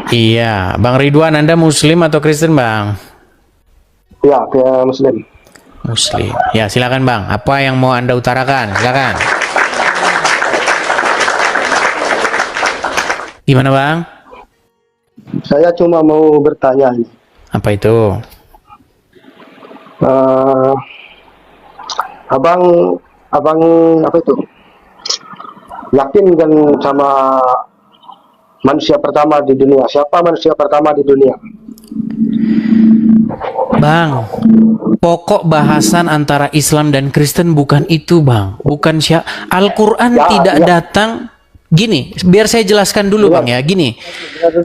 Iya, Bang Ridwan, Anda Muslim atau Kristen, Bang? Ya, saya Muslim. Muslim. Ya, silakan, Bang. Apa yang mau Anda utarakan? Silakan. Gimana, Bang? Saya cuma mau bertanya ini. Apa itu? Eh, abang, abang apa itu? Yakin kan sama manusia pertama di dunia? Siapa manusia pertama di dunia? Bang, pokok bahasan antara Islam dan Kristen bukan itu, Bang. Bukan Al-Quran Ya, tidak ya. datang. Gini, biar saya jelaskan dulu, Bang ya. Gini,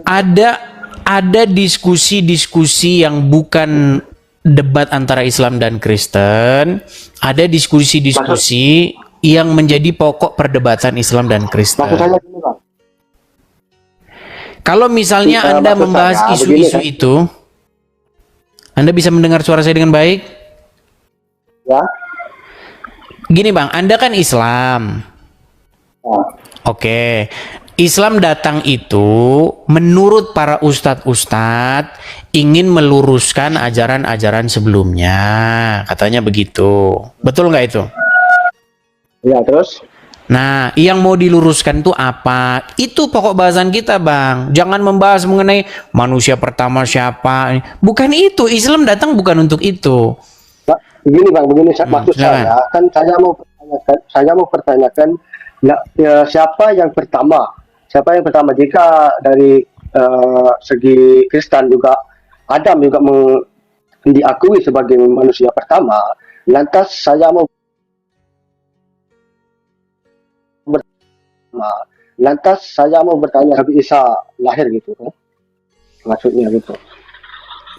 ada diskusi-diskusi yang bukan debat antara Islam dan Kristen. Ada diskusi-diskusi yang menjadi pokok perdebatan Islam dan Maksud Kristen. saya gini, Bang. Kalau misalnya Anda Maksud membahas saya isu-isu begini, itu, Anda bisa mendengar suara saya dengan baik? ya. Gini, Bang, Anda kan Islam. Nah, Oke, Islam datang itu menurut para ustadz-ustadz ingin meluruskan ajaran-ajaran sebelumnya, katanya begitu. Betul nggak itu? ya terus. Nah, yang mau diluruskan itu apa? Itu pokok bahasan kita, Bang. Jangan membahas mengenai manusia pertama siapa. Bukan itu, Islam datang bukan untuk itu. Begini, Bang, begini maksud silakan. saya kan saya mau pertanyakan siapa yang pertama? Siapa yang pertama jika dari segi Kristen juga Adam juga diakui sebagai manusia pertama, lantas saya mau bertanya Nabi Isa lahir gitu kan? Maksudnya gitu.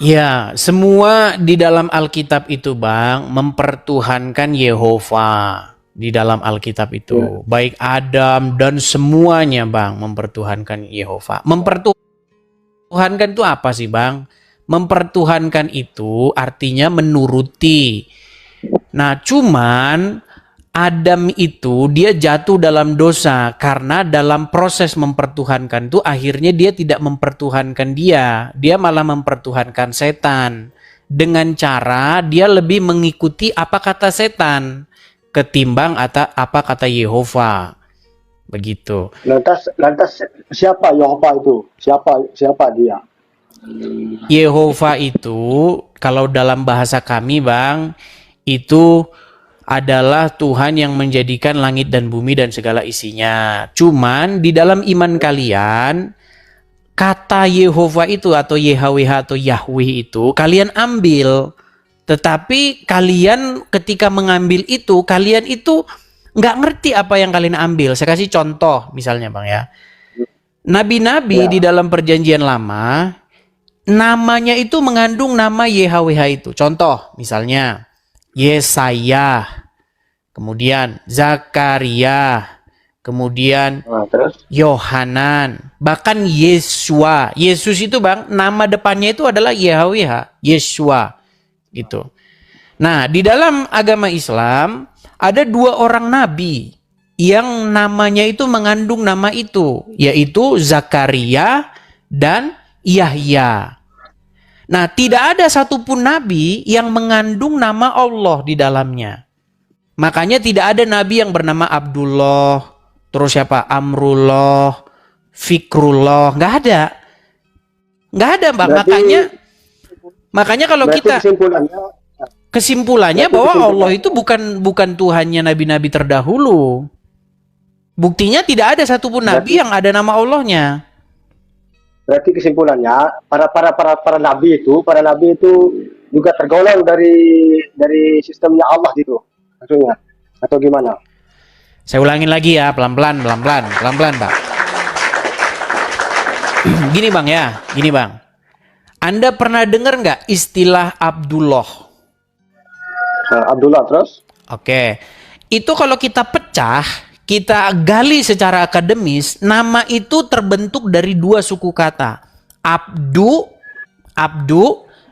Ya, semua di dalam Alkitab itu, Bang, mempertuhankan Yehova. Di dalam Alkitab itu, baik Adam dan semuanya, Bang, mempertuhankan Yehova. Mempertuhankan itu apa sih, Bang? Mempertuhankan itu artinya menuruti. Nah, cuman Adam itu dia jatuh dalam dosa karena dalam proses mempertuhankan itu akhirnya dia tidak mempertuhankan dia malah mempertuhankan setan dengan cara dia lebih mengikuti apa kata setan ketimbang apa kata Yehova. Begitu. Lantas siapa Yehova itu? Siapa dia? Yehova itu kalau dalam bahasa kami, Bang, itu adalah Tuhan yang menjadikan langit dan bumi dan segala isinya. Cuman di dalam iman kalian, kata Yehova itu atau YHWH atau Yahweh itu kalian ambil. Tetapi kalian ketika mengambil itu, kalian itu nggak ngerti apa yang kalian ambil. Saya kasih contoh misalnya, Bang ya. Nabi-nabi di dalam perjanjian lama, namanya itu mengandung nama YHWH itu. Contoh misalnya, Yesaya, kemudian Zakaria, kemudian Yohanan, bahkan Yesua. Yesus itu, Bang, nama depannya itu adalah YHWH, Yesua. Gitu. Nah, di dalam agama Islam ada dua orang nabi yang namanya itu mengandung nama itu, yaitu Zakaria dan Yahya. Nah, tidak ada satupun nabi yang mengandung nama Allah di dalamnya. Makanya tidak ada nabi yang bernama Abdullah, terus siapa? Amrullah, Fikrullah, nggak ada. Nggak ada, Bang. Makanya kalau kita kesimpulannya bahwa Allah itu bukan Tuhannya nabi-nabi terdahulu. Buktinya tidak ada satupun nabi yang ada nama Allahnya. Berarti kesimpulannya para nabi itu juga tergolong dari sistemnya Allah gitu. Maksudnya atau gimana? Saya ulangin lagi ya, pelan-pelan, Pak. Gini, Bang. Anda pernah dengar nggak istilah Abdullah? Abdullah terus? Oke, itu kalau kita pecah, kita gali secara akademis, nama itu terbentuk dari dua suku kata. Abdu,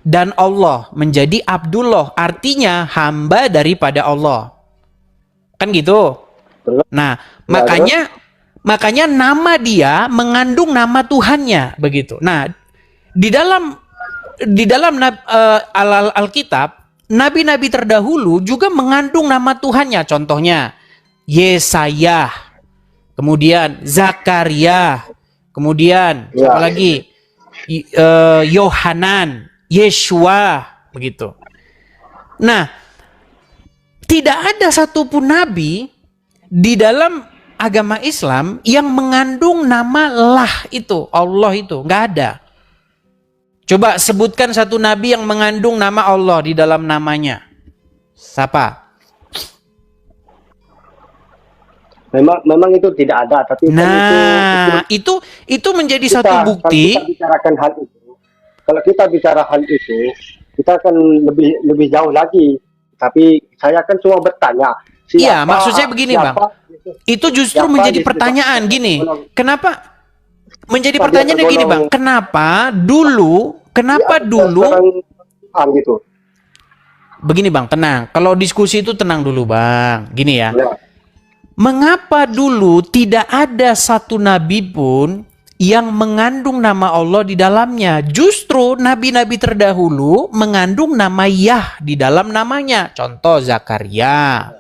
dan Allah. Menjadi Abdullah, artinya hamba daripada Allah. Kan gitu? Nah, Makanya nama dia mengandung nama Tuhannya, begitu. Nah, di dalam Alkitab, nabi-nabi terdahulu juga mengandung nama Tuhannya. Contohnya Yesaya, kemudian Zakaria, kemudian siapa lagi? Yohanan, Yeshua, begitu. Nah, tidak ada satupun nabi di dalam agama Islam yang mengandung nama lah itu, Allah itu, nggak ada. Coba sebutkan satu nabi yang mengandung nama Allah di dalam namanya. Siapa? Memang itu tidak ada, tapi Nah, itu menjadi satu bukti. Kalau kita bicarakan hal itu, kalau kita bicara hal itu, kita akan lebih jauh lagi. Tapi saya kan cuma bertanya. Iya, maksud saya begini, Bang. Itu justru menjadi pertanyaan gini. Kenapa menjadi pertanyaannya gini, Bang? Kenapa dulu gitu. Begini, Bang, tenang. Kalau diskusi itu tenang dulu, Bang. Gini ya. Mengapa dulu tidak ada satu nabi pun yang mengandung nama Allah di dalamnya? Justru nabi-nabi terdahulu mengandung nama Yah di dalam namanya. Contoh Zakaria.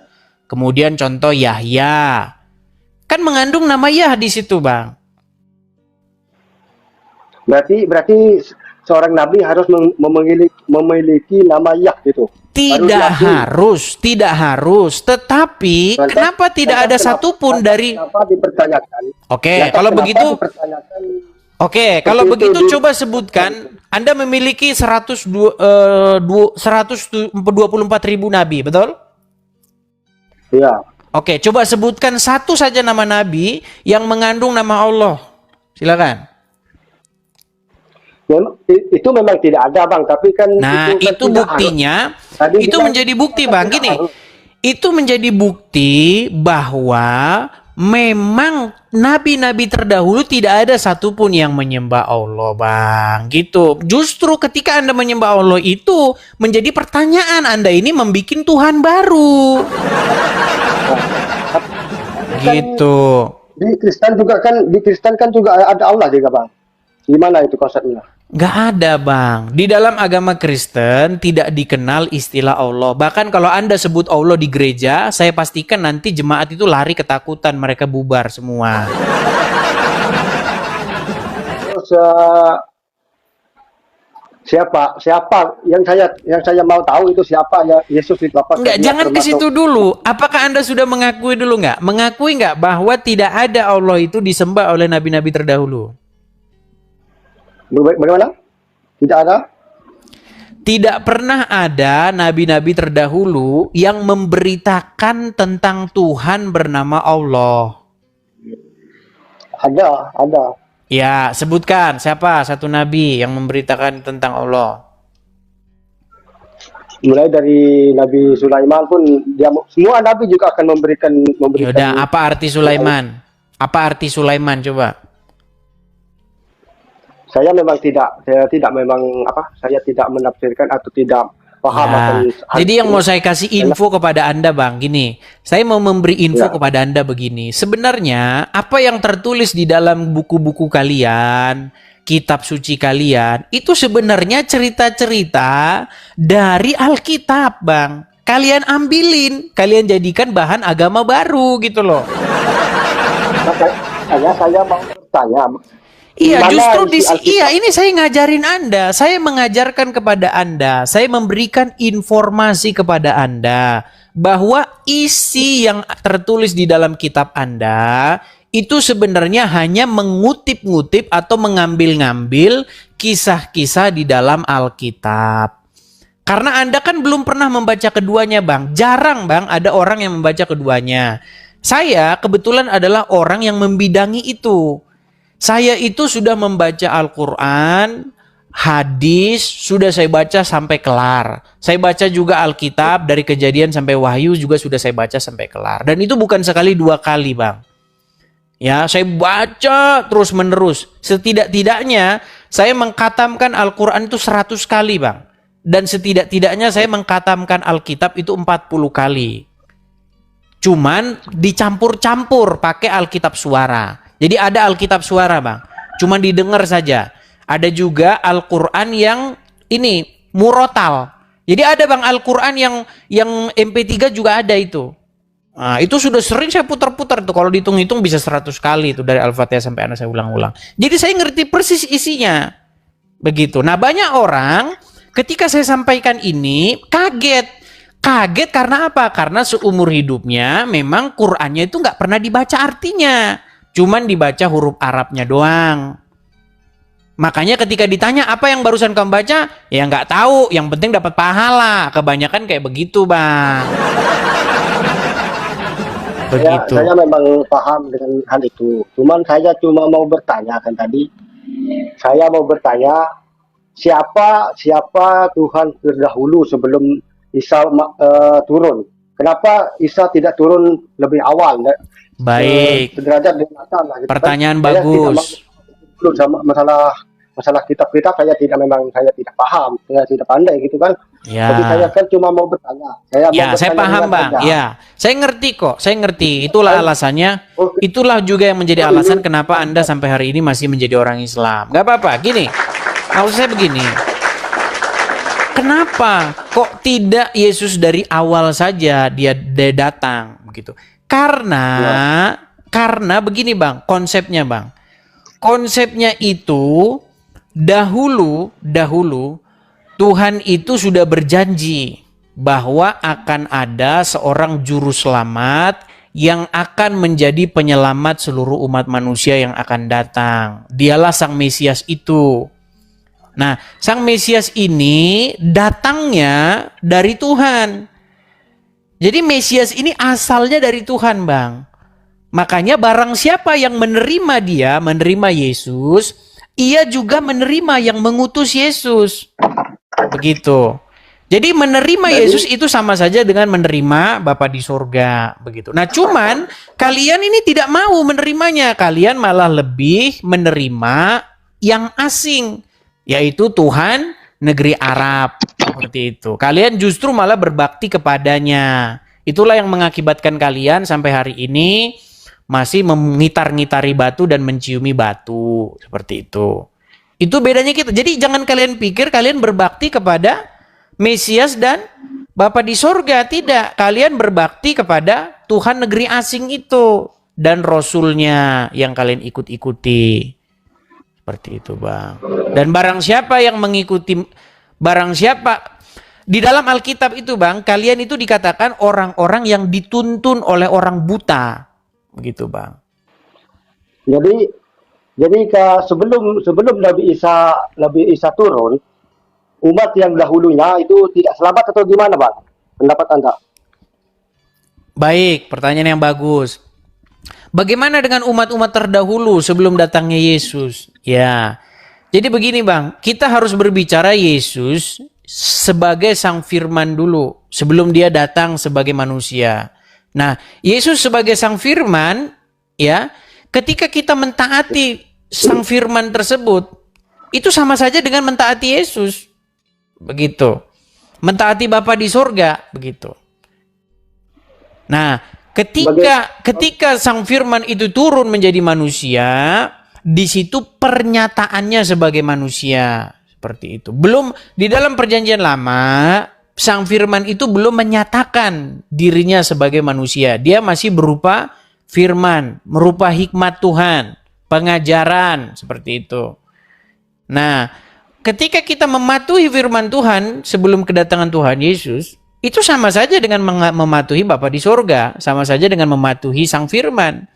Kemudian contoh Yahya. Kan mengandung nama Yah di situ, Bang. Berarti seorang nabi harus memiliki nama Yah gitu. Tidak harus. Tetapi kenapa tidak ada satupun dari? Kenapa dipertanyakan? Oke, kalau begitu. Oke, kalau begitu coba sebutkan. Anda memiliki 124.000 nabi, betul? Iya. Oke, coba sebutkan satu saja nama nabi yang mengandung nama Allah. Silakan. Itu memang tidak ada, Bang, tapi kan itu buktinya. Itu menjadi bukti, Bang. Gini. Itu menjadi bukti bahwa memang nabi-nabi terdahulu tidak ada satupun yang menyembah Allah, Bang. Gitu. Justru ketika Anda menyembah Allah itu menjadi pertanyaan, Anda ini membikin Tuhan baru. Gitu. Di Kristen kan juga ada Allah juga, Bang. Gimana itu konsepnya? Gak ada, Bang. Di dalam agama Kristen tidak dikenal istilah Allah. Bahkan kalau Anda sebut Allah di gereja, saya pastikan nanti jemaat itu lari ketakutan, mereka bubar semua. Terus siapa yang saya mau tahu itu siapa ya Yesus itu apa? Enggak, jangan ke situ dulu. Apakah Anda sudah mengakui dulu nggak? Mengakui nggak bahwa tidak ada Allah itu disembah oleh nabi-nabi terdahulu? Bagaimana? Tidak ada? Tidak pernah ada nabi-nabi terdahulu yang memberitakan tentang Tuhan bernama Allah. Ada. Ya, sebutkan siapa satu nabi yang memberitakan tentang Allah. Mulai dari Nabi Sulaiman pun semua nabi juga akan memberikan. Yaudah, apa arti Sulaiman? Apa arti Sulaiman coba? Saya tidak menafsirkan atau tidak paham. Jadi yang mau saya kasih info kepada Anda, Bang, gini. Saya mau memberi info kepada Anda begini. Sebenarnya apa yang tertulis di dalam buku-buku kalian, kitab suci kalian, itu sebenarnya cerita-cerita dari Alkitab, Bang. Kalian ambilin, kalian jadikan bahan agama baru gitu loh. Saya mau bertanya. Iya, justru ini saya ngajarin Anda, saya mengajarkan kepada Anda, saya memberikan informasi kepada Anda bahwa isi yang tertulis di dalam kitab Anda itu sebenarnya hanya mengutip-ngutip atau mengambil-ngambil kisah-kisah di dalam Alkitab. Karena Anda kan belum pernah membaca keduanya, Bang. Jarang, Bang, ada orang yang membaca keduanya. Saya kebetulan adalah orang yang membidangi itu. Saya itu sudah membaca Al-Quran, hadis, sudah saya baca sampai kelar. Saya baca juga Alkitab dari Kejadian sampai Wahyu juga sudah saya baca sampai kelar. Dan itu bukan sekali dua kali, Bang. Ya, saya baca terus menerus. Setidak-tidaknya saya mengkatamkan Al-Quran itu 100 kali, Bang. Dan setidak-tidaknya saya mengkatamkan Alkitab itu 40 kali. Cuman dicampur-campur pakai Alkitab suara. Jadi ada Alkitab suara, Bang. Cuman didengar saja. Ada juga Al-Qur'an yang ini murotal. Jadi ada, Bang, Al-Qur'an yang MP3 juga ada itu. Nah, itu sudah sering saya putar-putar tuh. Kalau dihitung-hitung bisa 100 kali itu dari Al-Fatihah sampai anak saya ulang-ulang. Jadi saya ngerti persis isinya. Begitu. Nah, banyak orang ketika saya sampaikan ini kaget. Kaget karena apa? Karena seumur hidupnya memang Qur'annya itu nggak pernah dibaca artinya. Cuman dibaca huruf Arabnya doang. Makanya ketika ditanya apa yang barusan kamu baca, ya nggak tahu. Yang penting dapat pahala. Kebanyakan kayak begitu, Bang. Begitu. Saya memang paham dengan hal itu. Cuman saya cuma mau bertanya kan tadi. Saya mau bertanya siapa Tuhan terdahulu sebelum Isa turun? Kenapa Isa tidak turun lebih awal? Baik. Sederajat dengan Nathan lah, gitu Pertanyaan kan? bagus. Saya tidak masalah kitab-kitab saya tidak paham, saya tidak pandai gitu kan. Ya. Jadi saya kan cuma mau bertanya. Saya paham, Bang. saja. Ya, saya ngerti kok. Saya ngerti. Itulah alasannya. Itulah juga yang menjadi alasan kenapa Anda sampai hari ini masih menjadi orang Islam. Gak apa-apa. Gini, maksud saya begini. Kenapa kok tidak Yesus dari awal saja dia datang begitu? Karena begini, Bang, konsepnya, Bang. Konsepnya itu dahulu Tuhan itu sudah berjanji bahwa akan ada seorang juru selamat yang akan menjadi penyelamat seluruh umat manusia yang akan datang. Dialah Sang Mesias itu. Nah, Sang Mesias ini datangnya dari Tuhan. Jadi Mesias ini asalnya dari Tuhan, Bang. Makanya barang siapa yang menerima Yesus, ia juga menerima yang mengutus Yesus. Begitu. Jadi menerima Yesus itu sama saja dengan menerima Bapa di surga. Begitu. Nah, cuman kalian ini tidak mau menerimanya. Kalian malah lebih menerima yang asing, yaitu Tuhan negeri Arab. Seperti itu. Kalian justru malah berbakti kepadanya. Itulah yang mengakibatkan kalian sampai hari ini masih mengitar-ngitari batu dan menciumi batu. Seperti itu. Itu bedanya kita. Jadi jangan kalian pikir kalian berbakti kepada Mesias dan Bapa di surga. Tidak. Kalian berbakti kepada Tuhan negeri asing itu. Dan Rasulnya yang kalian ikut-ikuti. Seperti itu, Bang. Dan barang siapa yang mengikuti, barang siapa, di dalam Alkitab itu, Bang, kalian itu dikatakan orang-orang yang dituntun oleh orang buta. Begitu, Bang. Jadi sebelum Nabi Isa turun, umat yang dahulunya itu tidak selamat atau gimana, Bang? Pendapat Anda? Baik, pertanyaan yang bagus. Bagaimana dengan umat-umat terdahulu sebelum datangnya Yesus? Ya, jadi begini, Bang, kita harus berbicara Yesus sebagai Sang Firman dulu sebelum dia datang sebagai manusia. Nah, Yesus sebagai Sang Firman, ya, ketika kita mentaati Sang Firman tersebut, itu sama saja dengan mentaati Yesus. Begitu. Mentaati Bapa di surga, begitu. Nah, ketika Sang Firman itu turun menjadi manusia, di situ pernyataannya sebagai manusia, seperti itu. Belum di dalam Perjanjian Lama, Sang Firman itu belum menyatakan dirinya sebagai manusia. Dia masih berupa firman, berupa hikmat Tuhan, pengajaran, seperti itu. Nah, ketika kita mematuhi firman Tuhan sebelum kedatangan Tuhan Yesus, itu sama saja dengan mematuhi Bapa di surga, sama saja dengan mematuhi Sang Firman.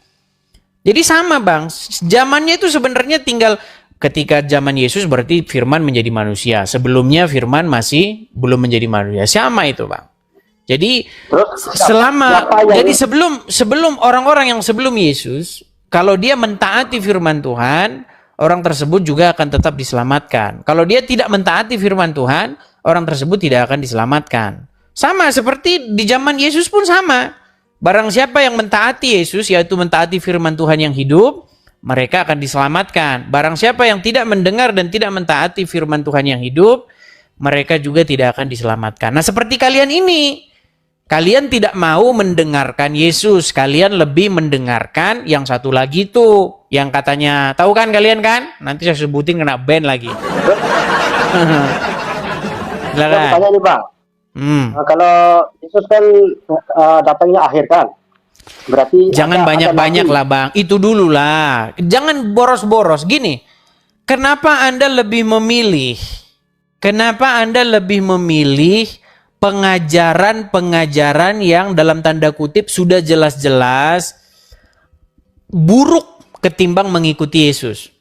Jadi sama, Bang. Zamannya itu sebenarnya tinggal ketika zaman Yesus berarti Firman menjadi manusia. Sebelumnya Firman masih belum menjadi manusia. Sama itu, Bang. Jadi sebelum orang-orang yang sebelum Yesus, kalau dia mentaati firman Tuhan, orang tersebut juga akan tetap diselamatkan. Kalau dia tidak mentaati firman Tuhan, orang tersebut tidak akan diselamatkan. Sama seperti di zaman Yesus pun sama. Barang siapa yang mentaati Yesus, yaitu mentaati firman Tuhan yang hidup, mereka akan diselamatkan. Barang siapa yang tidak mendengar dan tidak mentaati firman Tuhan yang hidup, mereka juga tidak akan diselamatkan. Nah, seperti kalian ini, Kalian tidak mau mendengarkan Yesus, kalian lebih mendengarkan yang satu lagi tuh, yang katanya, tahu kan kalian kan? Nanti saya sebutin kena ban lagi. Saya Silakan. bertanya nih Bang, kalau Yesus kan datangnya akhir kan, berarti Jangan ada banyak-banyak nabi. lah bang, itu dulu lah. Jangan boros-boros. Gini, kenapa Anda lebih memilih? Kenapa Anda lebih memilih pengajaran-pengajaran yang dalam tanda kutip sudah jelas-jelas buruk ketimbang mengikuti Yesus?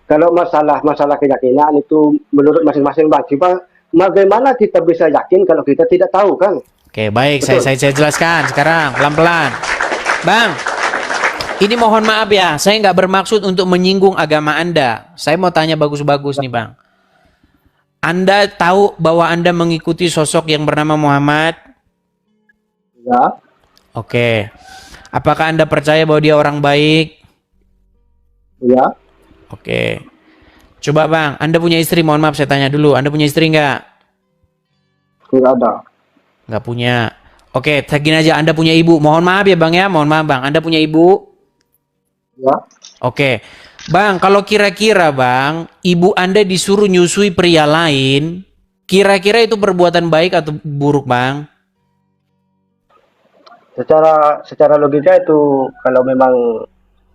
Kalau masalah keyakinan itu menurut masing-masing Bang. Cuma bagaimana kita bisa yakin kalau kita tidak tahu kan? Oke, baik, Betul. saya jelaskan sekarang pelan-pelan. Bang, ini mohon maaf ya, saya nggak bermaksud untuk menyinggung agama Anda. Saya mau tanya bagus-bagus nih bang. Anda tahu bahwa Anda mengikuti sosok yang bernama Muhammad? Ya, Oke. Apakah Anda percaya bahwa dia orang baik? ya, Oke. Coba bang, Anda punya istri? Mohon maaf saya tanya dulu. Anda punya istri nggak? tidak ada. Nggak punya. Oke, gini aja. Anda punya ibu? Mohon maaf ya bang ya. Mohon maaf bang. Anda punya ibu? Ya, Oke. Bang, kalau kira-kira bang, ibu Anda disuruh nyusui pria lain, kira-kira itu perbuatan baik atau buruk bang? secara logika itu kalau memang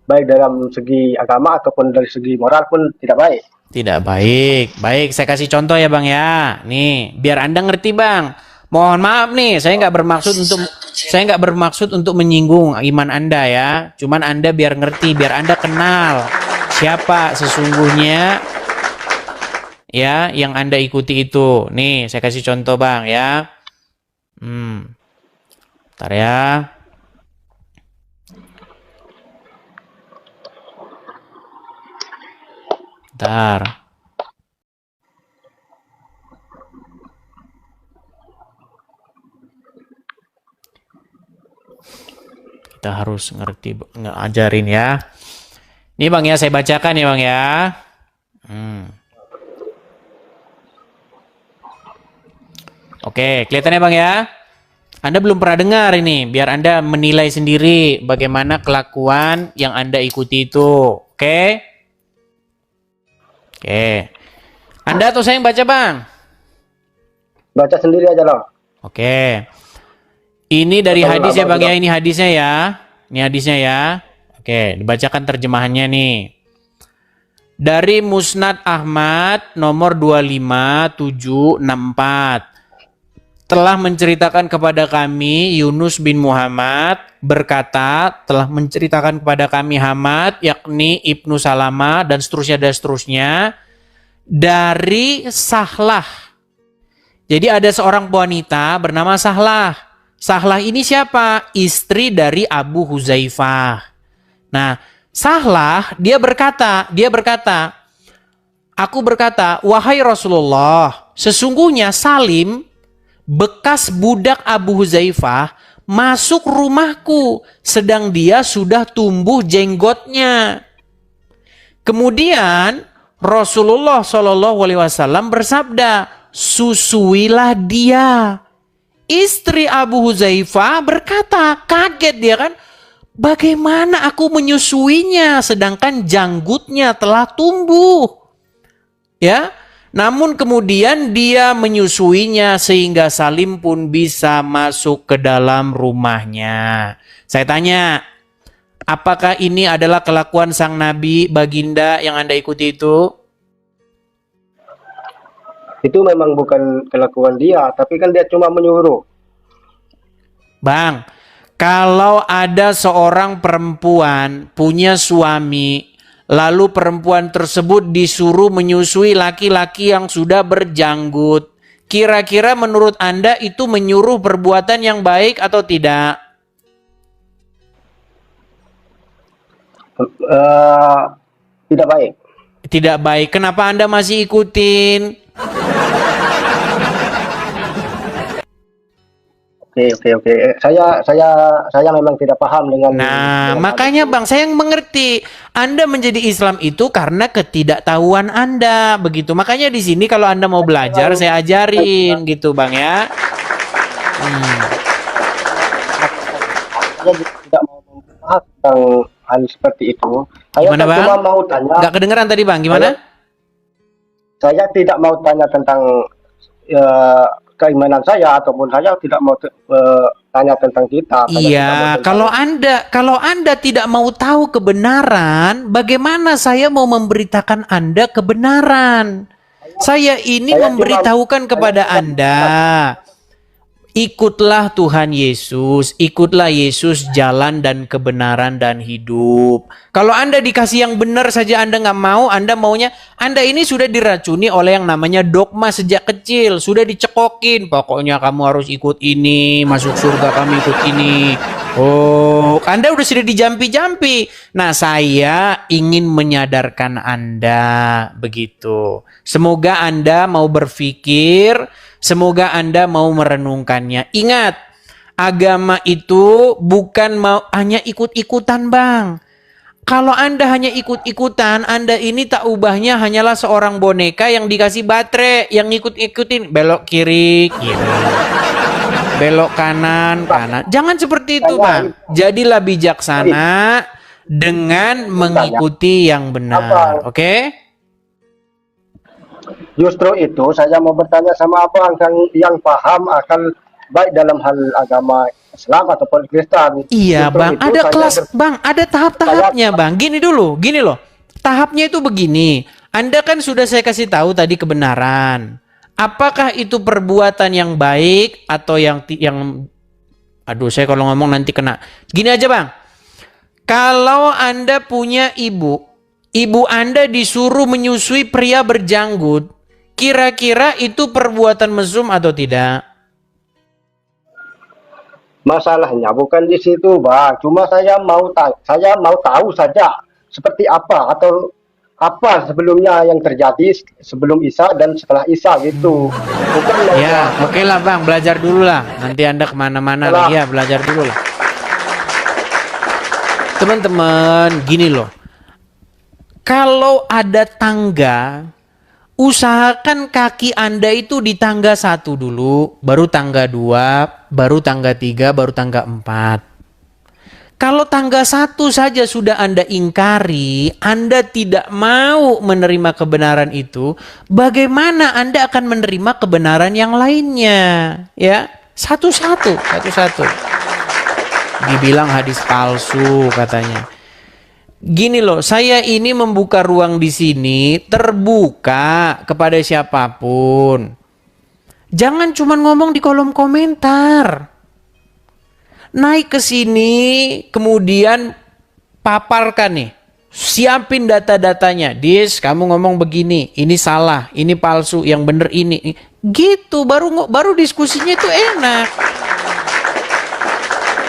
baik dalam segi agama ataupun dari segi moral pun tidak baik. Tidak baik. Baik, saya kasih contoh ya bang ya. Nih, biar Anda ngerti bang. Mohon maaf nih, saya nggak bermaksud untuk menyinggung iman Anda ya. Cuman Anda biar ngerti, biar Anda kenal siapa sesungguhnya ya yang Anda ikuti itu. Nih, saya kasih contoh bang ya. Bentar ya. Bentar. Kita harus ngerti, ngajarin ya. Ini bang ya, saya bacakan ya bang ya. Oke, kelihatannya bang ya. Anda belum pernah dengar ini, biar Anda menilai sendiri bagaimana kelakuan yang Anda ikuti itu. Oke? Oke. Anda atau saya yang baca bang? Baca sendiri aja loh. Oke. Ini dari hadis ya bang ya, ini hadisnya ya. Ini hadisnya ya. Oke, dibacakan terjemahannya nih. Dari Musnad Ahmad nomor 25764. Telah menceritakan kepada kami Yunus bin Muhammad berkata, telah menceritakan kepada kami Hamad, yakni Ibnu Salama dan seterusnya dari Sahlah. Jadi ada seorang wanita bernama Sahlah. Sahlah ini siapa? Istri dari Abu Huzaifah. Nah, Sahlah dia berkata, aku berkata, wahai Rasulullah, sesungguhnya Salim bekas budak Abu Huzaifah masuk rumahku sedang dia sudah tumbuh jenggotnya. Kemudian Rasulullah Shallallahu Alaihi Wasallam bersabda, susuilah dia. Istri Abu Huzaifah berkata, kaget dia kan, bagaimana aku menyusuinya sedangkan janggutnya telah tumbuh? Ya. Namun kemudian dia menyusuinya sehingga Salim pun bisa masuk ke dalam rumahnya. Saya tanya, apakah ini adalah kelakuan sang Nabi baginda yang Anda ikuti itu? Itu memang bukan kelakuan dia, tapi kan dia cuma menyuruh. Bang, kalau ada seorang perempuan punya suami, lalu perempuan tersebut disuruh menyusui laki-laki yang sudah berjanggut. Kira-kira menurut Anda itu menyuruh perbuatan yang baik atau tidak? Tidak baik. Tidak baik. Kenapa Anda masih ikutin? Oke. Saya memang tidak paham dengan. Nah, makanya Bang, saya yang mengerti. Anda menjadi Islam itu karena ketidaktahuan Anda, begitu. Makanya di sini kalau Anda mau belajar, saya ajarin gitu, Bang ya. Hmm. Saya tidak mau membahas tentang hal seperti itu. Saya Gimana kan bang? cuma mau tanya, Nggak kedengeran tadi bang, saya, gimana? saya tidak mau tanya tentang eh, keimanan saya, ataupun saya tidak mau tanya tentang kita. Saya tidak mau Iya, tentang kalau Anda tidak mau tahu kebenaran, bagaimana saya mau memberitakan Anda kebenaran? Saya ini saya cuma memberitahukan saya kepada cuma Anda, ikutlah Tuhan Yesus, ikutlah Yesus jalan dan kebenaran dan hidup. Kalau Anda dikasih yang benar saja Anda nggak mau, Anda maunya, Anda ini sudah diracuni oleh yang namanya dogma sejak kecil, sudah dicekokin, pokoknya kamu harus ikut ini, masuk surga kamu ikut ini. Oh, Anda sudah dijampi-jampi. Nah, saya ingin menyadarkan Anda begitu. Semoga Anda mau berpikir, semoga Anda mau merenungkannya. Ingat, agama itu bukan mau hanya ikut-ikutan, Bang. Kalau Anda hanya ikut-ikutan, Anda ini tak ubahnya hanyalah seorang boneka yang dikasih baterai, yang ikut-ikutin, belok kiri, kiri. Belok kanan, kanan. Jangan seperti itu, saya Bang. Jadilah bijaksana dengan tanya mengikuti yang benar. apa. Oke? Justru itu saya mau bertanya sama abang yang paham akan baik dalam hal agama Islam ataupun Kristen. Iya, Justru Bang. itu Ada saya kelas, Bang. Ada tahap-tahapnya, Bang. Gini dulu, gini loh. Tahapnya itu begini. Anda kan sudah saya kasih tahu tadi kebenaran. Apakah itu perbuatan yang baik atau yang aduh, saya kalau ngomong nanti kena. Gini aja, Bang. Kalau Anda punya ibu Anda disuruh menyusui pria berjanggut, kira-kira itu perbuatan mesum atau tidak? masalahnya bukan di situ, Bang. Cuma saya mau tahu saja seperti apa atau apa sebelumnya yang terjadi sebelum Isa dan setelah Isa gitu. Bukan mau Ya, oke lah Bang, belajar dulu lah. Nanti Anda kemana-mana setelah lagi ya, belajar dulu lah. Teman-teman, gini loh. Kalau ada tangga, usahakan kaki Anda itu di tangga 1 dulu, baru tangga 2, baru tangga 3, baru tangga 4. Kalau tangga 1 saja sudah Anda ingkari, Anda tidak mau menerima kebenaran itu, bagaimana Anda akan menerima kebenaran yang lainnya? Ya, satu-satu, satu-satu. Dibilang hadis palsu katanya. Gini loh, saya ini membuka ruang di sini terbuka kepada siapapun. Jangan cuma ngomong di kolom komentar. Naik ke sini, kemudian paparkan nih. Siapin data-datanya. Dis, kamu ngomong begini, ini salah, ini palsu, yang bener ini. Gitu, baru diskusinya itu enak.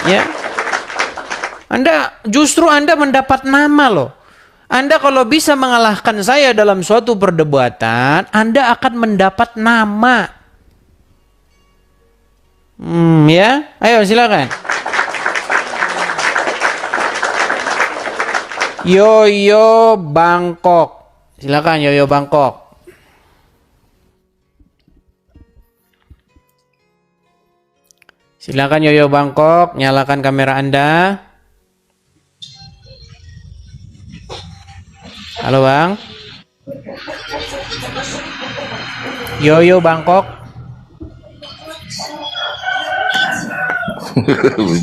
Ya. Justru Anda mendapat nama loh. Anda kalau bisa mengalahkan saya dalam suatu perdebatan, Anda akan mendapat nama. Ya. Ayo silakan. Yoyo Bangkok. Silakan Yoyo Bangkok. Silakan Yoyo Bangkok, nyalakan kamera Anda. Halo Bang. Yoyo Bangkok.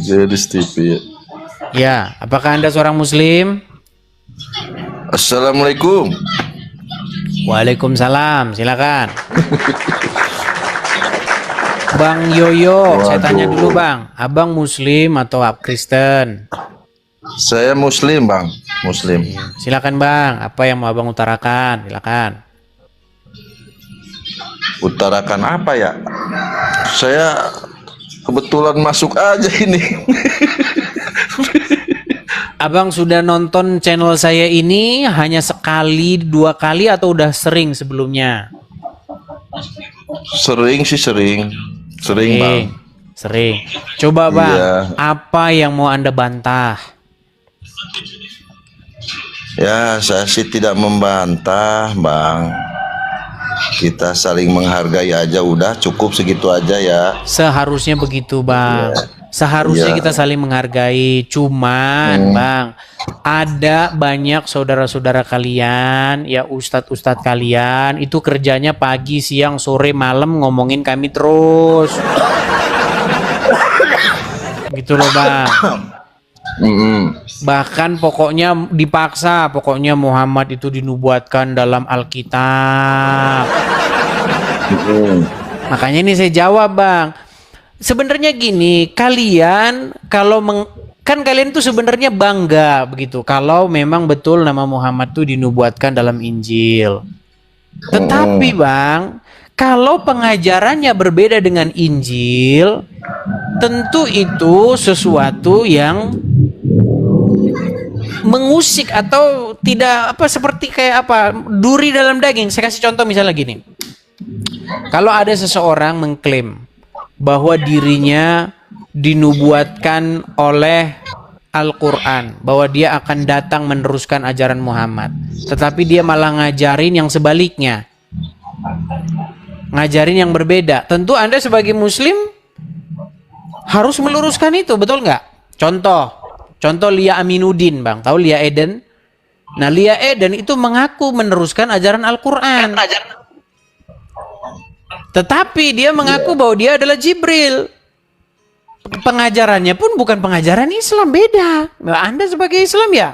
Jadi TV ya. Ya, apakah Anda seorang muslim? Assalamualaikum. Waalaikumsalam, silakan. Bang Yoyo, saya tanya dulu Bang, Abang muslim atau Kristen? Saya muslim, Bang. Muslim. Silakan Bang, apa yang mau Abang utarakan? Silakan. Utarakan apa ya? Saya kebetulan masuk aja ini. Abang sudah nonton channel saya ini hanya sekali, 2 kali atau udah sering sebelumnya? Sering sih sering. Sering, Bang. Sering. Coba Bang, Iya. apa yang mau Anda bantah? Ya, saya sih tidak membantah, Bang. Kita saling menghargai aja, udah cukup segitu aja ya. Seharusnya begitu, Bang. Seharusnya Iya. kita saling menghargai. Cuman, Bang, ada banyak saudara-saudara kalian, ya ustadz-ustadz kalian, itu kerjanya pagi, siang, sore, malam ngomongin kami terus. Gitu loh, Bang. Bahkan pokoknya dipaksa, pokoknya Muhammad itu dinubuatkan dalam Alkitab. Makanya ini saya jawab, Bang. Sebenarnya gini, kalian kalau kan kalian tuh sebenarnya bangga begitu kalau memang betul nama Muhammad tuh dinubuatkan dalam Injil. Tetapi, Bang, kalau pengajarannya berbeda dengan Injil, tentu itu sesuatu yang mengusik atau tidak apa seperti kayak apa duri dalam daging. Saya kasih contoh misalnya gini. Kalau ada seseorang mengklaim bahwa dirinya dinubuatkan oleh Al-Quran, bahwa dia akan datang meneruskan ajaran Muhammad, tetapi dia malah ngajarin yang sebaliknya, ngajarin yang berbeda. Tentu Anda sebagai Muslim harus meluruskan itu, betul nggak? Contoh Lia Aminuddin, Bang. Tahu Lia Eden? Nah, Lia Eden itu mengaku meneruskan ajaran Al-Quran. Tetapi dia mengaku bahwa dia adalah Jibril. Pengajarannya pun bukan pengajaran Islam, beda. Nah, Anda sebagai Islam ya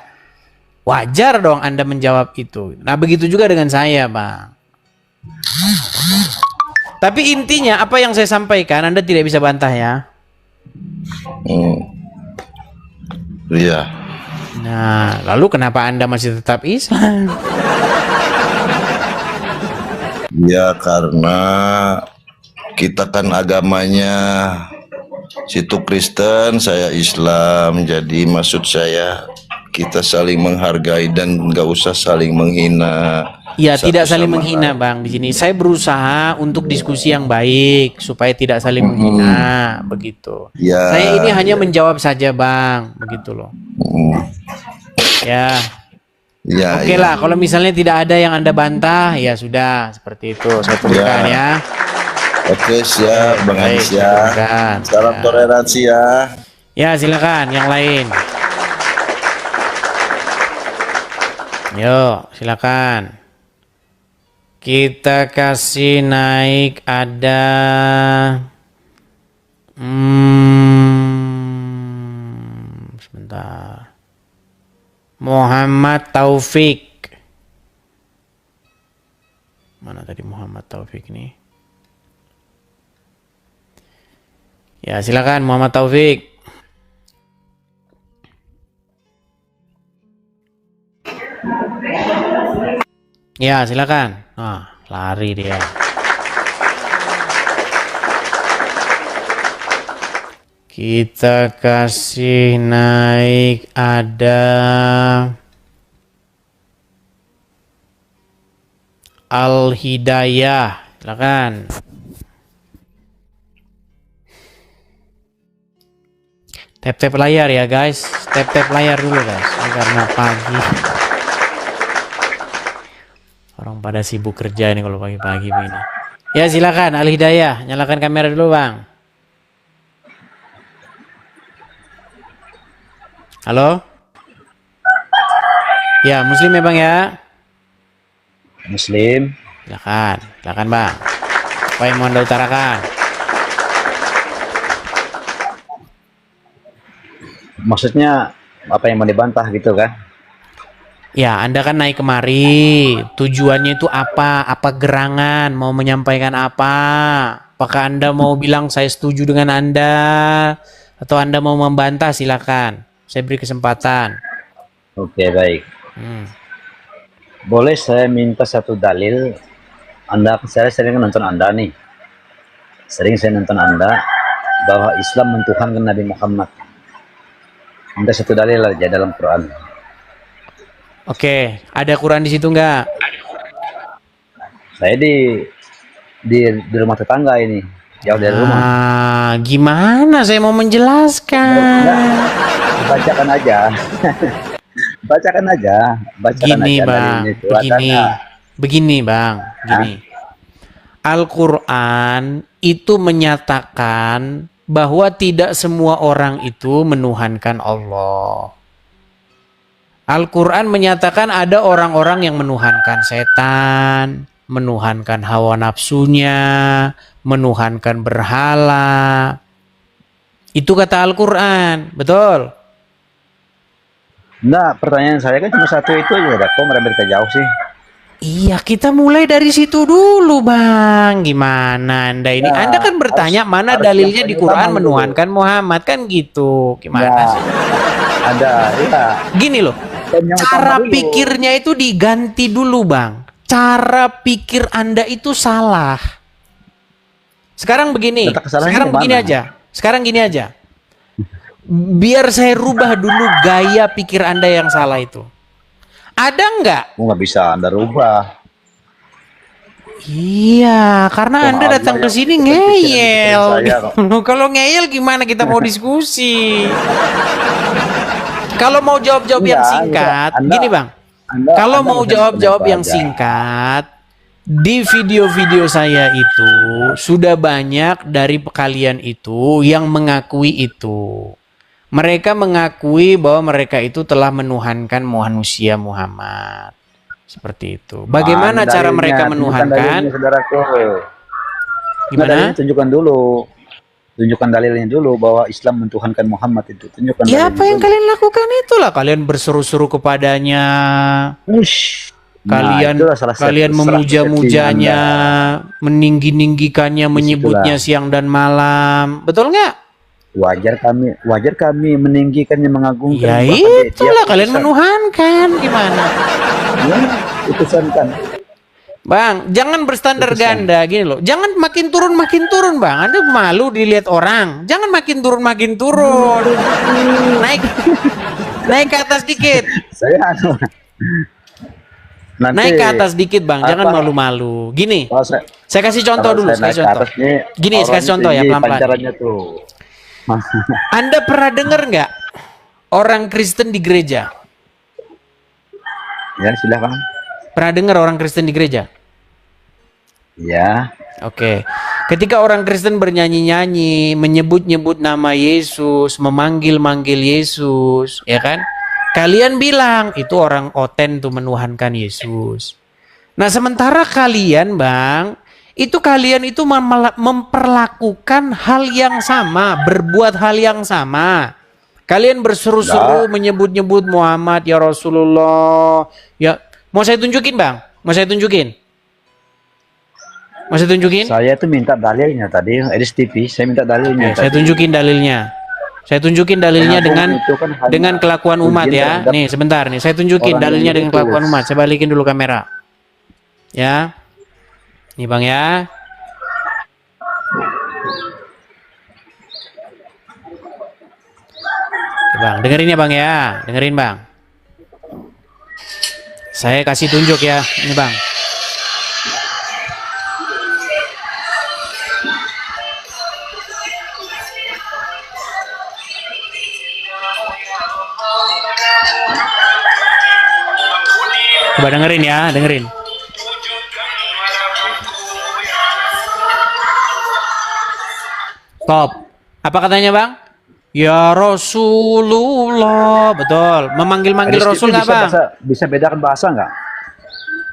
wajar dong Anda menjawab itu. Nah, begitu juga dengan saya, Bang. Tapi intinya apa yang saya sampaikan Anda tidak bisa bantah ya. Iya. Nah, lalu kenapa Anda masih tetap Islam? Ya karena kita kan agamanya situ Kristen, saya Islam. Jadi maksud saya kita saling menghargai dan nggak usah saling menghina. Ya, satu tidak saling sama menghina, lain. Bang. Di sini saya berusaha untuk diskusi yang baik supaya tidak saling menghina, begitu. Ya, Saya ini hanya menjawab saja, Bang, begitu loh. Ya. Ya, Oke lah, kalau misalnya tidak ada yang Anda bantah, ya sudah seperti itu. Saya tuliskan ya. Oke, siap, Bang Baik, Anis saya ya. tuliskan. Salam Ya. toleransi ya. Ya, silakan yang lain. Yuk, silakan. Kita kasih naik ada sebentar. Muhammad Taufik. Mana tadi Muhammad Taufik nih? Ya, silakan Muhammad Taufik. Ya, silakan. Nah, lari dia. Kita kasih naik ada Al-Hidayah. Silakan. Tap-tap layar ya, guys. Tap-tap layar dulu, guys. Ini karena pagi. Orang pada sibuk kerja nih kalau pagi-pagi begini. Ya, silakan Al-Hidayah, nyalakan kamera dulu, Bang. Halo? Ya, Muslim ya, Bang ya? Muslim. Silakan, Bang. Apa yang mau Anda utarakan? Maksudnya apa yang mau dibantah gitu kan? Ya, Anda kan naik kemari. Tujuannya itu apa? Apa gerangan? Mau menyampaikan apa? Apakah Anda mau bilang saya setuju dengan Anda? Atau Anda mau membantah? Silakan. Saya beri kesempatan. Oke, baik. Boleh saya minta satu dalil? Saya sering nonton Anda nih. Sering saya nonton Anda bahwa Islam mentuhankan Nabi Muhammad. Minta satu dalil aja dalam Quran. Oke, ada Quran di situ nggak? Saya di rumah tetangga ini, jauh dari rumah. Gimana saya mau menjelaskan? Bacakan aja. Bacakan aja. Begini, Bang. dalilnya itu. Begini. Adanya. Begini, Bang. Begini. Al-Quran itu menyatakan bahwa tidak semua orang itu menuhankan Allah. Al-Quran menyatakan ada orang-orang yang menuhankan setan, menuhankan hawa nafsunya, menuhankan berhala. Itu kata Al-Quran, betul? Nah, pertanyaan saya kan cuma satu itu aja, kok merembet jauh sih? Iya, kita mulai dari situ dulu, Bang. Gimana Anda ini? Ya, Anda kan bertanya mana harus dalilnya yang di Quran pertama dulu. menuhankan Muhammad, kan gitu. Gimana Ya, sih? ada, ya. Gini loh, Dan yang cara utama dulu. pikirnya itu diganti dulu, Bang. Cara pikir Anda itu salah. Sekarang begini, Letak kesalahannya sekarang di begini mana? aja. Sekarang gini aja. Biar saya rubah dulu gaya pikir Anda yang salah itu. Ada nggak? Oh, nggak bisa Anda rubah. Iya, karena Wah, Anda datang Allah ke sini yang pikiran ngeyel. saya kok. Kalau ngeyel gimana kita mau diskusi? Kalau mau jawab-jawab yang Enggak, singkat, Anda- gini Bang. Anda- Kalau Anda mau bisa jawab-jawab yang aja. singkat, di video-video saya itu sudah banyak dari kalian itu yang mengakui itu. Mereka mengakui bahwa mereka itu telah menuhankan manusia Muhammad. Seperti itu. Bagaimana Mana cara dalilnya? mereka Tunjukkan menuhankan? dalilnya, saudaraku. Nah, Gimana? dalilnya tunjukkan dulu. Tunjukkan dalilnya dulu bahwa Islam mentuhankan Muhammad itu. Tunjukkan Ya dalilnya apa yang dulu. kalian lakukan itulah. Kalian berseru-seru kepadanya. Ush. Kalian itulah salah satu- kalian salah memuja-mujanya, persepsinya meninggi-ninggikannya, menyebutnya siang dan malam. Betul nggak? Anda. Wajar kami meninggikannya, mengagungkan. Ya bahkan itulah dia kalian utusan. menuhankan. Gimana? Ya, utusan kan. Bang, jangan berstandar Putusan. ganda gini loh. Jangan makin turun, Bang. Anda malu dilihat orang. Jangan makin turun. Naik naik ke atas dikit. Saya nanti Naik ke atas dikit, Bang. Jangan apa- malu-malu. Gini, kalau saya, saya kasih contoh kalau dulu, saya saya naik kasih ke contoh. atas nih, Gini, saya orang kasih contoh ya, tinggi pelan-pelan. pancarannya tuh. Anda pernah dengar nggak orang Kristen di gereja? Ya, silakan. Pernah dengar orang Kristen di gereja? Ya, Oke. Ketika orang Kristen bernyanyi-nyanyi, menyebut-nyebut nama Yesus, memanggil-manggil Yesus, ya kan? Kalian bilang itu orang oten tuh menuhankan Yesus. Nah, sementara kalian, Bang, itu kalian itu memperlakukan hal yang sama, berbuat hal yang sama. Kalian berseru-seru menyebut-nyebut Muhammad ya Rasulullah. Ya, mau saya tunjukin, Bang? Mau saya tunjukin? Mau saya tunjukin? saya tuh minta dalilnya tadi, Edis TV, saya minta dalilnya. Oke, saya tunjukin dalilnya. Saya tunjukin dalilnya Pengakuan itu kan hanya dengan kelakuan umat ujian ya. terhadap Nih, sebentar nih. Saya tunjukin orang dalilnya yang dengan diutus. kelakuan umat. Saya balikin dulu kamera. Ya. Nih, Bang ya. Oke, Bang, dengerin ya, Bang ya. Dengerin, Bang. Saya kasih tunjuk ya. Ini, Bang. Coba dengerin ya, dengerin. Stop. Apa katanya, Bang? Ya Rasulullah. Betul. Memanggil-manggil Edis Rasul TV nggak, Bang? bisa bedakan bahasa nggak?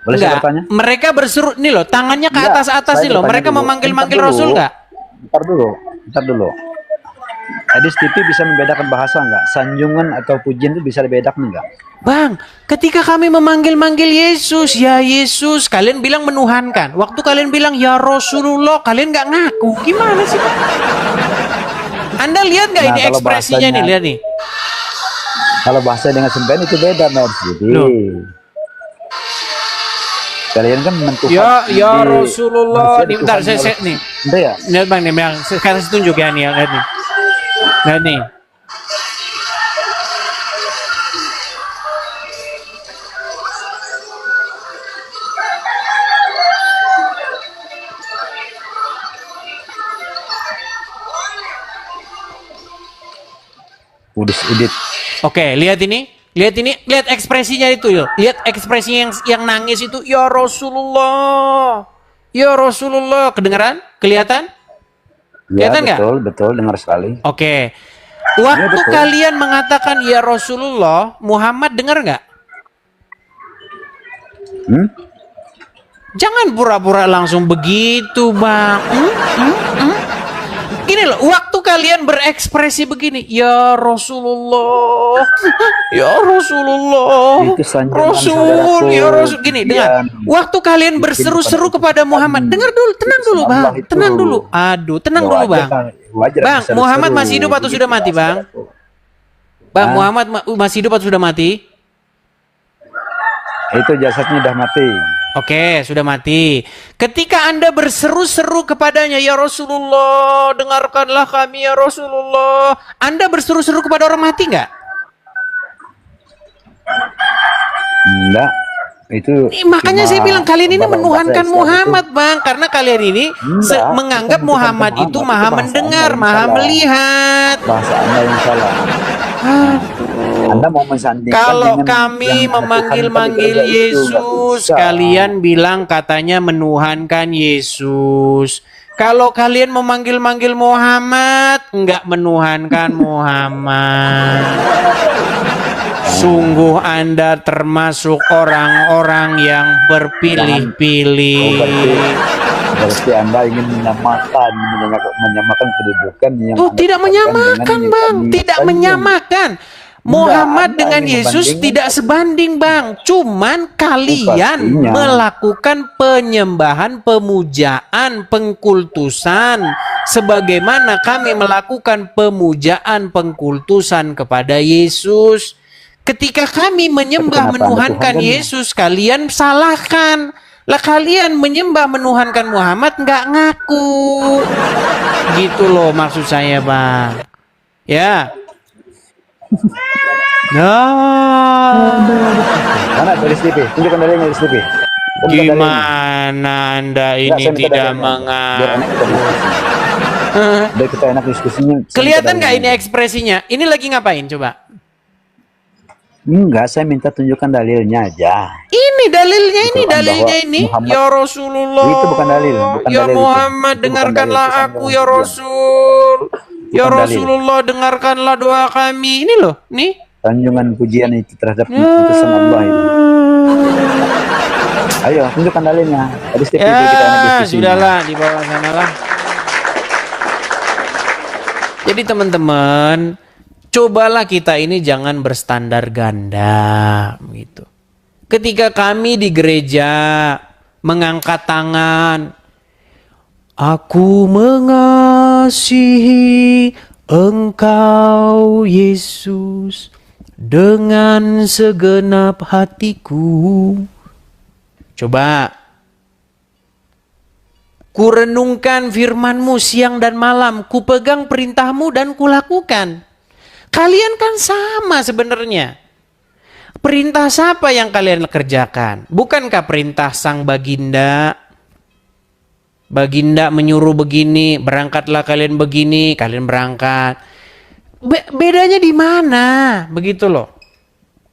Boleh saya Enggak. bertanya? Mereka berseru nih loh, tangannya ke Enggak, atas-atas saya nih loh. bertanya Mereka dulu. memanggil-manggil Bentar Rasul dulu. nggak? Bentar dulu. Edis TV bisa membedakan bahasa nggak? Sanjungan atau pujian itu bisa dibedakan nggak? Bang, ketika kami memanggil-manggil Yesus, ya Yesus, kalian bilang menuhankan. Waktu kalian bilang ya Rasulullah, kalian nggak ngaku. Gimana sih, Bang? Anda lihat nggak Nah, ini kalau ekspresinya nih, bahasanya- lihat nih. Kalau bahasa dengan sembahyang itu beda, Mas. Jadi Loh. kalian kan menentukan Ya Rasulullah. Nih, bentar, saya nih. Enggak ya? Lihat, Bang, nih, Bang. Saya kasih tunjuk ya nih, lihat nih. Lihat nih. Udus edit. Oke, lihat ini. Lihat ini, lihat ekspresinya itu, yo. Lihat ekspresinya yang nangis itu, ya Rasulullah. Ya Rasulullah, kedengaran? Kelihatan? Ya, Kelihatan nggak? betul, dengar sekali. Oke. Waktu betul. kalian mengatakan ya Rasulullah, Muhammad dengar nggak? Hmm? Jangan pura-pura langsung begitu, Bang. Gini loh, waktu kalian berekspresi begini, ya Rasulullah, ya Rasulullah, Itu sanjungan Rasul, saudaraku. ya Rasul. Gini, dengar. Waktu kalian berseru-seru kepada Muhammad, dengar dulu, tenang dulu, Bang, tenang dulu. Aduh, tenang dulu, Bang. Bang, Muhammad masih hidup atau sudah mati, Bang? Bang, Muhammad masih hidup atau sudah mati? Itu jasadnya udah mati. Oke, sudah mati. Ketika Anda berseru-seru kepadanya, ya Rasulullah, dengarkanlah kami ya Rasulullah. Anda berseru-seru kepada orang mati nggak? Enggak. Itu Makanya saya bilang kalian ini bahasa menuhankan Islam Muhammad, Bang. Karena kalian ini Enggak, menganggap bukan Muhammad Muhammad, itu itu maha bahasa mendengar, Anda yang maha salah. melihat. bahasa Anda yang salah. Anda mau mensandingkan Kalau dengan kami yang memanggil-manggil Tuhan itu, nggak Yesus, bisa. kalian bilang katanya menuhankan Yesus. Kalau kalian memanggil-manggil Muhammad, enggak menuhankan Muhammad. Sungguh Anda termasuk orang-orang yang berpilih-pilih. Berarti Anda ingin menyamakan kedudukan yang Oh, Anda tidak tetapkan menyamakan, dengan Bang. Yesus. Tidak Tadi menyamakan. Muhammad Anda dengan ingin Yesus membandingkan. tidak sebanding, Bang. Cuman kalian pastinya. melakukan penyembahan, pemujaan, pengkultusan sebagaimana kami melakukan pemujaan, pengkultusan kepada Yesus. Ketika kami menyembah, Tapi kenapa Anda menuhankan tuhankan? Yesus, kalian salahkan. Lah kalian menyembah, menuhankan Muhammad nggak ngaku. Gitu loh maksud saya, Bang. Ya. Mana dari TV? Tunjukkan dari TV. Gimana Anda ini tidak Biar mengaku? enak kita diskusi. Biar kita enak diskusinya. Kelihatan nggak ini ekspresinya? Ini lagi ngapain coba? Enggak, saya minta tunjukkan dalilnya aja. Ini dalilnya, ini Itu dalilnya bahwa ini. Muhammad- Ya Rasulullah. Itu bukan dalil, bukan Ya dalil itu. Muhammad, Itu bukan dengarkanlah dalil, itu aku bukan ya dalil. Rasul. Ya Bukan dalil. Rasulullah, dengarkanlah doa kami. Ini loh, nih. Sanjungan pujian itu terhadap putusan Allah itu. Ayo, tunjukkan dalilnya. Tadi setiap video kita enak Ya, diskusi. sudahlah di bawah sana lah. Jadi teman-teman, cobalah kita ini jangan berstandar ganda gitu. Ketika kami di gereja mengangkat tangan, aku mengasihi Engkau Yesus dengan segenap hatiku. Coba kurenungkan firman-Mu siang dan malam, kupegang perintah-Mu dan kulakukan. Kalian kan sama sebenarnya. Perintah siapa yang kalian kerjakan? Bukankah perintah sang baginda? Baginda menyuruh begini, berangkatlah kalian begini, kalian berangkat. Bedanya di mana? Begitu loh.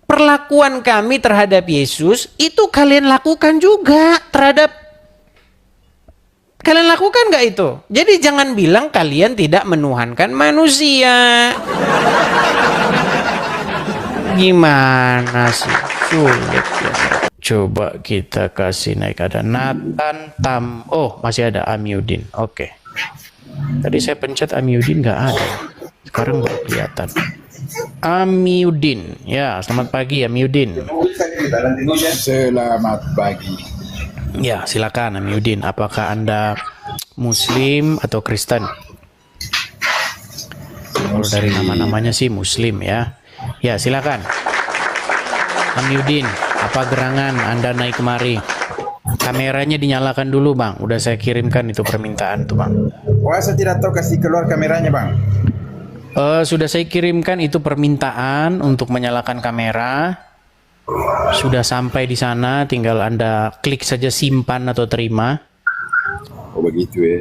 Perlakuan kami terhadap Yesus itu kalian lakukan juga terhadap kalian lakukan nggak itu? Jadi jangan bilang kalian tidak menuhankan manusia. Gimana sih? Sulit ya. Coba kita kasih naik, ada Nathan Tam. Oh, masih ada Amiuddin. Oke. Tadi saya pencet Amiuddin nggak ada. Sekarang baru kelihatan. Amiuddin. Ya, selamat pagi Amiuddin. Selamat pagi. Ya, silakan Amiuddin. Apakah Anda Muslim atau Kristen? Kalau dari nama-namanya sih Muslim ya. Ya, silakan. Amiuddin, apa gerangan Anda naik kemari? Kameranya dinyalakan dulu, Bang. Udah saya kirimkan itu permintaan tuh, Bang. Wah, saya tidak tahu kasih keluar kameranya, Bang. Sudah saya kirimkan itu permintaan untuk menyalakan kamera. Sudah sampai di sana, tinggal Anda klik saja simpan atau terima. Oh, begitu ya.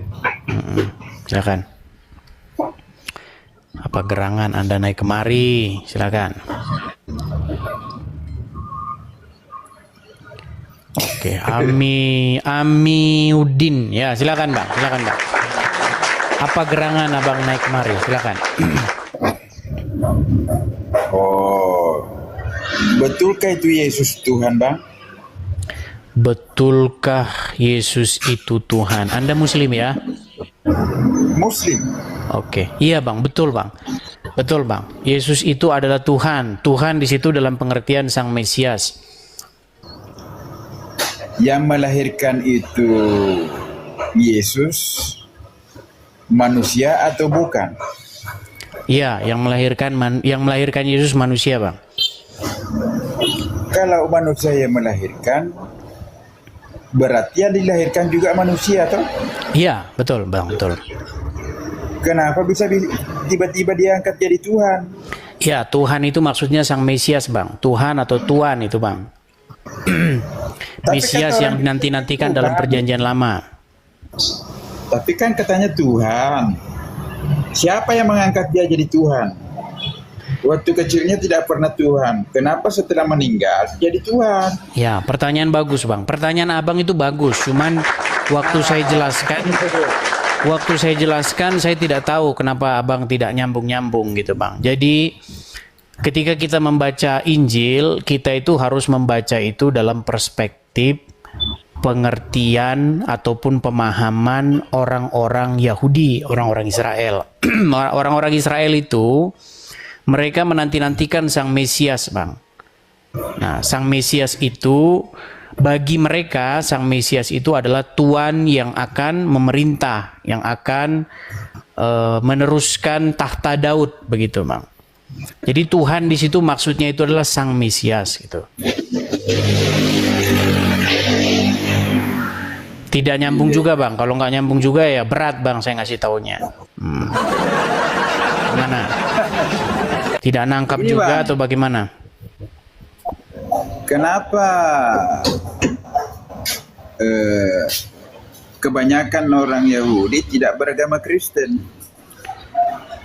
Silakan. Apa gerangan Anda naik kemari? Silakan. Oke, Amiudin. Ya, silakan Bang, silakan Bang. Apa gerangan Abang naik kemari? Silakan. Oh, betulkah itu Yesus Tuhan, Bang? Betulkah Yesus itu Tuhan? Anda Muslim ya? Muslim. Oke, iya Bang, betul Bang. Betul Bang. Yesus itu adalah Tuhan. Tuhan di situ dalam pengertian Sang Mesias. Yang melahirkan itu Yesus manusia atau bukan? Iya, yang melahirkan Yesus manusia, Bang. Kalau manusia yang melahirkan, berarti yang dilahirkan juga manusia, toh? Iya, betul, Bang, betul. Kenapa bisa tiba-tiba diangkat jadi Tuhan? Ya, Tuhan itu maksudnya Sang Mesias, Bang. Tuhan atau Tuan itu, Bang. Mesias yang dinanti-nantikan dalam perjanjian lama. Tapi kan katanya Tuhan. Siapa yang mengangkat dia jadi Tuhan? Waktu kecilnya tidak pernah Tuhan. Kenapa setelah meninggal jadi Tuhan? Ya, pertanyaan bagus, Bang. Pertanyaan Abang itu bagus. Cuman waktu saya jelaskan, saya tidak tahu kenapa Abang tidak nyambung-nyambung gitu, Bang. Jadi ketika kita membaca Injil, kita itu harus membaca itu dalam perspektif pengertian ataupun pemahaman orang-orang Yahudi, orang-orang Israel. Orang-orang Israel itu mereka menanti-nantikan Sang Mesias, Bang. Nah, Sang Mesias itu bagi mereka Sang Mesias itu adalah Tuan yang akan memerintah, yang akan meneruskan tahta Daud, begitu, Bang. Jadi Tuhan di situ maksudnya itu adalah Sang Mesias gitu. Tidak nyambung juga, Bang. Kalau nggak nyambung juga ya berat, Bang, saya ngasih taunya. Gimana? Tidak nangkap ini, juga, Bang, atau bagaimana? Kenapa kebanyakan orang Yahudi tidak beragama Kristen?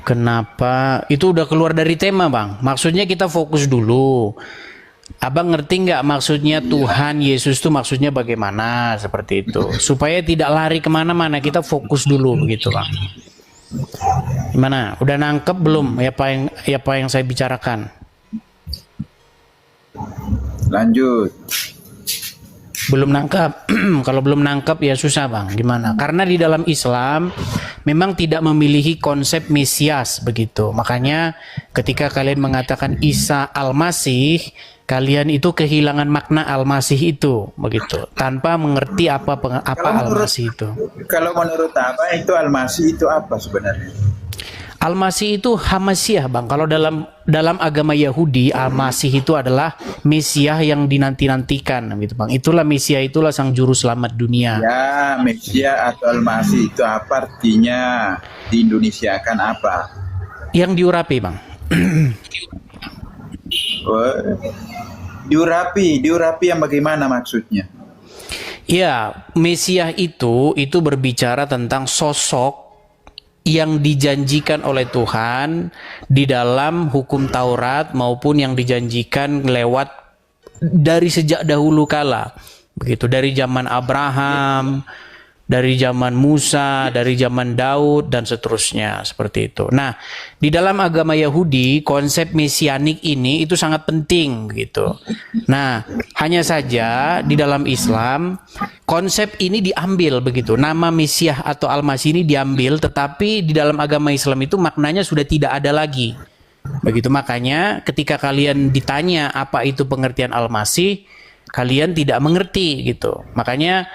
Kenapa? Itu udah keluar dari tema, Bang. Maksudnya kita fokus dulu. Abang ngerti nggak maksudnya Tuhan Yesus itu maksudnya bagaimana, seperti itu. Supaya tidak lari kemana-mana, kita fokus dulu begitu, Bang. Gimana? Udah nangkep belum apa yang saya bicarakan? Lanjut. Belum nangkep. Kalau belum nangkep ya susah, Bang. Gimana? Karena di dalam Islam memang tidak memiliki konsep Mesias begitu. Makanya ketika kalian mengatakan Isa Al-Masih, kalian itu kehilangan makna Al-Masih itu begitu. Tanpa mengerti apa Al-Masih itu. Kalau menurut apa itu Al-Masih itu apa sebenarnya? Al-Masih itu Hamasiah, Bang. Kalau dalam agama Yahudi, Al-Masih itu adalah Mesias yang dinanti-nantikan gitu, Bang. Itulah Mesias, itulah sang juru selamat dunia. Ya, Mesias atau Al-Masih itu apa artinya? Di Indonesia kan apa? Yang diurapi, Bang. Diurapi yang bagaimana maksudnya? Ya, Mesias itu berbicara tentang sosok yang dijanjikan oleh Tuhan di dalam hukum Taurat maupun yang dijanjikan lewat dari sejak dahulu kala. Begitu, dari zaman Abraham, dari zaman Musa, dari zaman Daud, dan seterusnya, seperti itu. Nah, di dalam agama Yahudi, konsep mesianik ini itu sangat penting, gitu. Nah, hanya saja di dalam Islam, konsep ini diambil, begitu. Nama Mesias atau Al-Masih ini diambil, tetapi di dalam agama Islam itu maknanya sudah tidak ada lagi. Begitu, makanya ketika kalian ditanya apa itu pengertian Al-Masih, kalian tidak mengerti, gitu. Makanya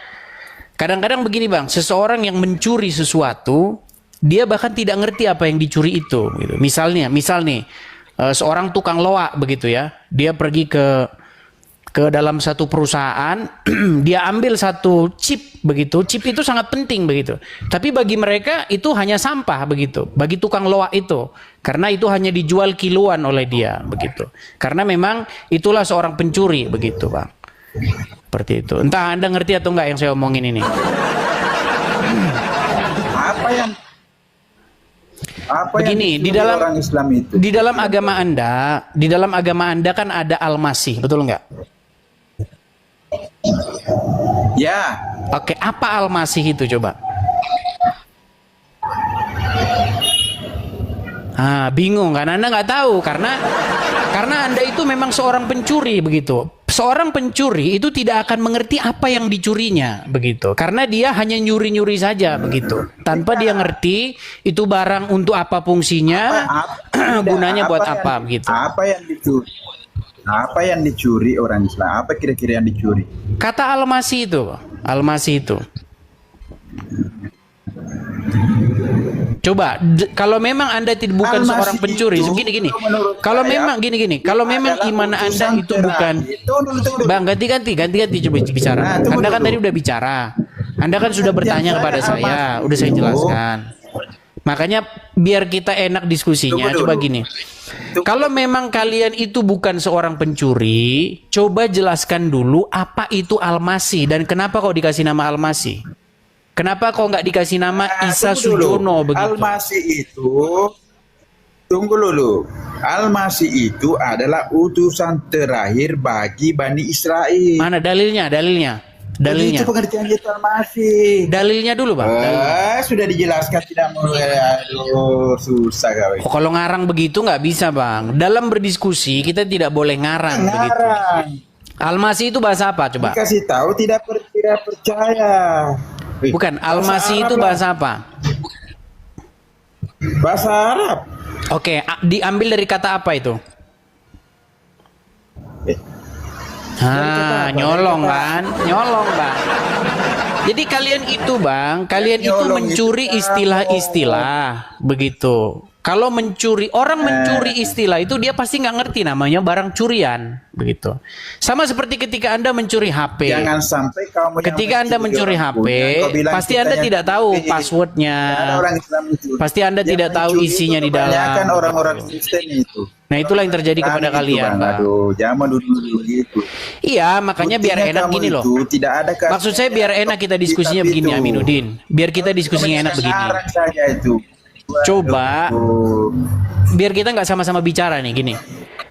kadang-kadang begini, Bang, seseorang yang mencuri sesuatu, dia bahkan tidak ngerti apa yang dicuri itu. Gitu. Misal nih, seorang tukang loak begitu ya, dia pergi ke dalam satu perusahaan, dia ambil satu chip begitu, chip itu sangat penting begitu. Tapi bagi mereka itu hanya sampah begitu, bagi tukang loak itu, karena itu hanya dijual kiloan oleh dia begitu. Karena memang itulah seorang pencuri begitu, Bang. Seperti itu. Entah Anda ngerti atau enggak yang saya omongin ini. Begini, di dalam orang Islam itu? Di dalam agama Anda kan ada Al-Masih, betul enggak? Ya, Oke, apa Al-Masih itu coba? Bingung kan? Anda nggak tahu karena Anda itu memang seorang pencuri begitu. Seorang pencuri itu tidak akan mengerti apa yang dicurinya begitu. Karena dia hanya nyuri-nyuri saja begitu. Tanpa dia ngerti itu barang untuk apa fungsinya, gunanya buat apa begitu. Apa yang dicuri? Apa yang dicuri orang Islam? Apa kira-kira yang dicuri? Kata Al-Masih itu, Al-Masih itu. Coba, kalau memang Anda bukan Al-Masih seorang pencuri, itu, gini-gini. menurut Kalau saya, memang gini-gini, kalau memang adalah iman Anda utusan itu bukan, terakhir. Tunggu. Bang, ganti coba bicara. Nah, tunggu Anda kan dulu. tadi udah bicara. Anda kan sudah bertanya Yang kepada saya saya, Al-Masih udah saya itu- jelaskan. Makanya biar kita enak diskusinya, Tunggu coba dulu. gini. Kalau memang kalian itu bukan seorang pencuri, coba jelaskan dulu apa itu Al-Masih dan kenapa kok dikasih nama Al-Masih? Kenapa kok nggak dikasih nama Isa Tunggu dulu. Sujono begitu? Al-Masih itu, tunggu dulu. Al-Masih itu adalah utusan terakhir bagi Bani Israel. Mana dalilnya? Itu pengertian itu Al-Masih. Dalilnya dulu, Bang. Dalilnya. Sudah dijelaskan tidak mau. Aduh, susah kau. Oh, kalau ngarang begitu nggak bisa, Bang. Dalam berdiskusi kita tidak boleh ngarang begitu. Ngarang. Al-Masih itu bahasa apa coba? Dikasih tahu tidak percaya. Bukan, Al-Masih itu bahasa apa? Bahasa Arab. Oke, diambil dari kata apa itu? apa? Nyolong kan? Nyolong, Bang. Jadi kalian itu, Bang, kalian itu Nyolong mencuri itu istilah-istilah begitu. Kalau orang mencuri istilah itu dia pasti nggak ngerti namanya barang curian begitu. Sama seperti ketika Anda mencuri HP. Jangan sampai kamu yang Ketika Anda mencuri HP, kau bilang pasti kita Anda yang tidak tahu mencuri. passwordnya. Ada orang Islam mencuri. Pasti Anda Yang tidak tahu mencuri isinya itu di dalam. kebanyakan orang-orang Kristen itu. Nah, itulah yang terjadi kepada Kami itu, kalian, Bang. Bang. Aduh, jangan dulu gitu. Iya, makanya biar Buktinya enak kamu gini loh. itu tidak ada Maksud saya biar enak kita diskusinya kitab begini, itu. Aminuddin. Biar kita diskusinya enak begini. Ngarang saja itu. Coba, Waduh. biar kita nggak sama-sama bicara nih, gini.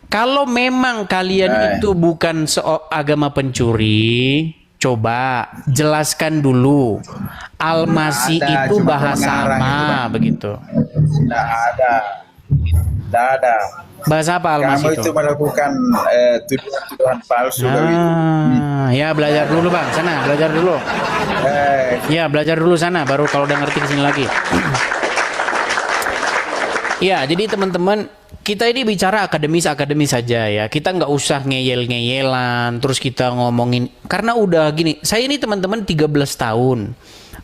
Kalau memang kalian itu bukan agama pencuri, coba jelaskan dulu. Al-Masih Ada, itu cuma bahasa pengarang itu, apa Bang. begitu? Tidak ada. Tidak ada. Bahasa apa Kamu Al-Masih itu itu? melakukan tuduhan palsu. kau itu. Ya belajar dulu, Bang. Sana belajar dulu. Ya belajar dulu sana, baru kalau udah ngerti kesini lagi. Ya, jadi teman-teman, kita ini bicara akademis saja ya. Kita nggak usah ngeyel-ngeyelan, terus kita ngomongin. Karena udah gini, saya ini teman-teman 13 tahun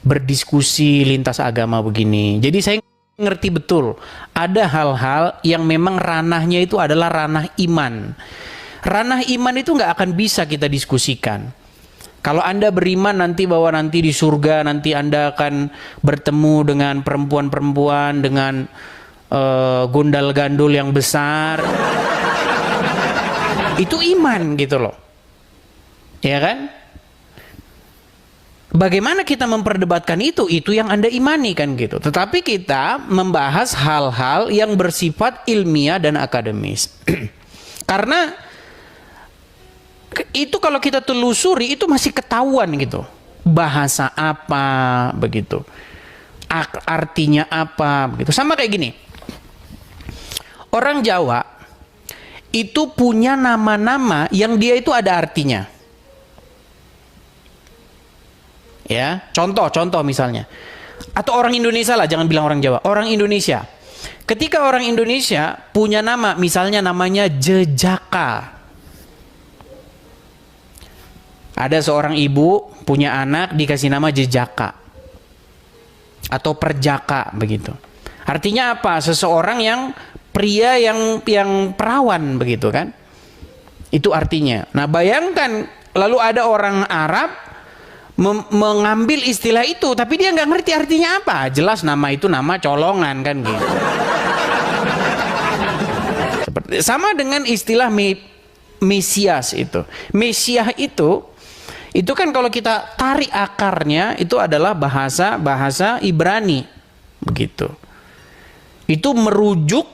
berdiskusi lintas agama begini. Jadi saya ngerti betul, ada hal-hal yang memang ranahnya itu adalah ranah iman. Ranah iman itu nggak akan bisa kita diskusikan. Kalau Anda beriman nanti bahwa nanti di surga nanti Anda akan bertemu dengan perempuan-perempuan dengan gondal gandul yang besar, itu iman gitu loh, ya kan? Bagaimana kita memperdebatkan itu yang Anda imani kan gitu. Tetapi kita membahas hal-hal yang bersifat ilmiah dan akademis. Karena itu kalau kita telusuri itu masih ketahuan gitu. Bahasa apa begitu. Artinya apa begitu. Sama kayak gini. Orang Jawa itu punya nama-nama yang dia itu ada artinya. Ya, contoh misalnya. Atau orang Indonesia lah, jangan bilang orang Jawa. Orang Indonesia. Ketika orang Indonesia punya nama, misalnya namanya Jejaka. Ada seorang ibu punya anak dikasih nama Jejaka. Atau Perjaka begitu. Artinya apa? Seseorang yang pria yang perawan begitu kan? Itu artinya. Nah, bayangkan lalu ada orang Arab mengambil istilah itu tapi dia nggak ngerti artinya apa. Jelas nama itu nama colongan kan gitu. Seperti sama dengan istilah Mesias itu. Mesiah itu kan kalau kita tarik akarnya itu adalah bahasa Ibrani begitu. Itu merujuk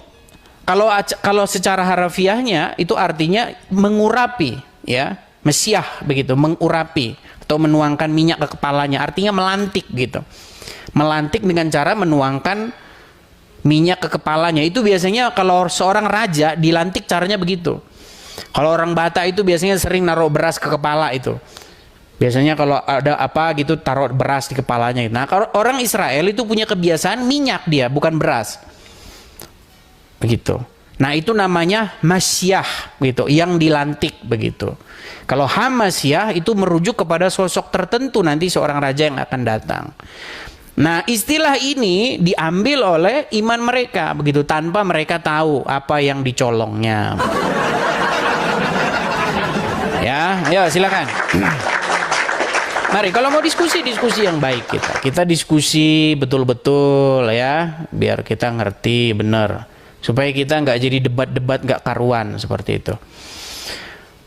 kalau secara harafiahnya itu artinya mengurapi ya. Mesyah begitu, mengurapi atau menuangkan minyak ke kepalanya, artinya melantik gitu. Melantik dengan cara menuangkan minyak ke kepalanya. Itu biasanya kalau seorang raja dilantik caranya begitu. Kalau orang Batak itu biasanya sering naruh beras ke kepala itu. Biasanya kalau ada apa gitu taruh beras di kepalanya. Nah, kalau orang Israel itu punya kebiasaan minyak dia, bukan beras. Begitu. Nah, itu namanya Masyah gitu, yang dilantik begitu. Kalau Hamasyah itu merujuk kepada sosok tertentu nanti seorang raja yang akan datang. Nah, istilah ini diambil oleh iman mereka begitu, tanpa mereka tahu apa yang dicolongnya. Ya, ayo silakan. Mari, kalau mau diskusi yang baik kita diskusi betul-betul ya, biar kita ngerti benar. Supaya kita nggak jadi debat-debat nggak karuan seperti itu.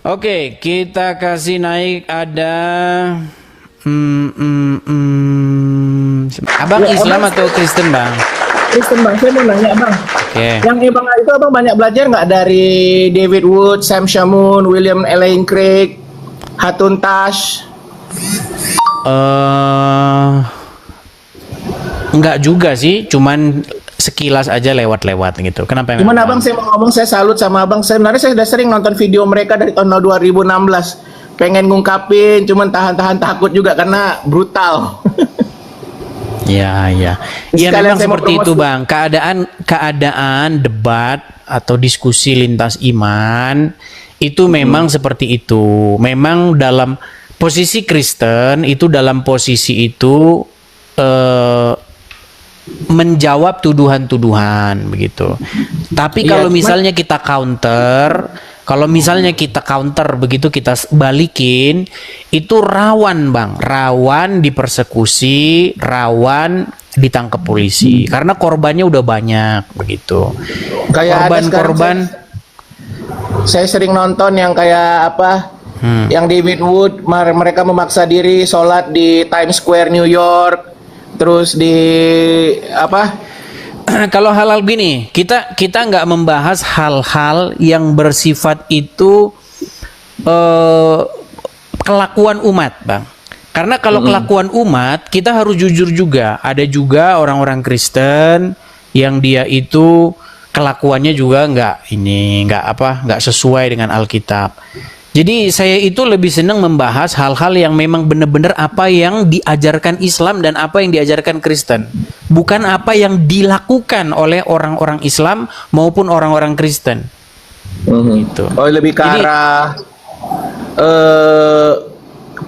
Oke, kita kasih naik ada Abang ya, Islam abang, atau Kristen Bang? Kristen Bang, saya mau nanya Bang. Oke. Yang Abang itu Abang banyak belajar nggak dari David Wood, Sam Shamoun, William Elaine Craig, Hatun Tash? Enggak juga sih, cuman sekilas aja lewat-lewat gitu. Kenapa? Cuman Abang, saya mau ngomong, saya salut sama Abang. Sebenarnya saya sudah sering nonton video mereka dari tahun 2016. Pengen ngungkapin, cuman tahan-tahan takut juga karena brutal. Ya. Ya memang seperti itu Bang. Keadaan debat atau diskusi lintas iman itu memang seperti itu. Memang dalam posisi Kristen itu, dalam posisi itu menjawab tuduhan-tuduhan begitu. Tapi kalau misalnya kita counter, begitu kita balikin, itu rawan Bang, rawan dipersekusi, rawan ditangkap polisi karena korbannya udah banyak begitu. Kayak korban saya sering nonton yang kayak apa? Yang David Wood, mereka memaksa diri sholat di Times Square New York. Terus di apa? Kalau halal gini, kita nggak membahas hal-hal yang bersifat itu kelakuan umat, Bang. Karena kalau kelakuan umat, kita harus jujur juga. Ada juga orang-orang Kristen yang dia itu kelakuannya juga nggak sesuai dengan Alkitab. Jadi saya itu lebih senang membahas hal-hal yang memang benar-benar apa yang diajarkan Islam dan apa yang diajarkan Kristen. Bukan apa yang dilakukan oleh orang-orang Islam maupun orang-orang Kristen. Gitu. Oh, lebih ke arah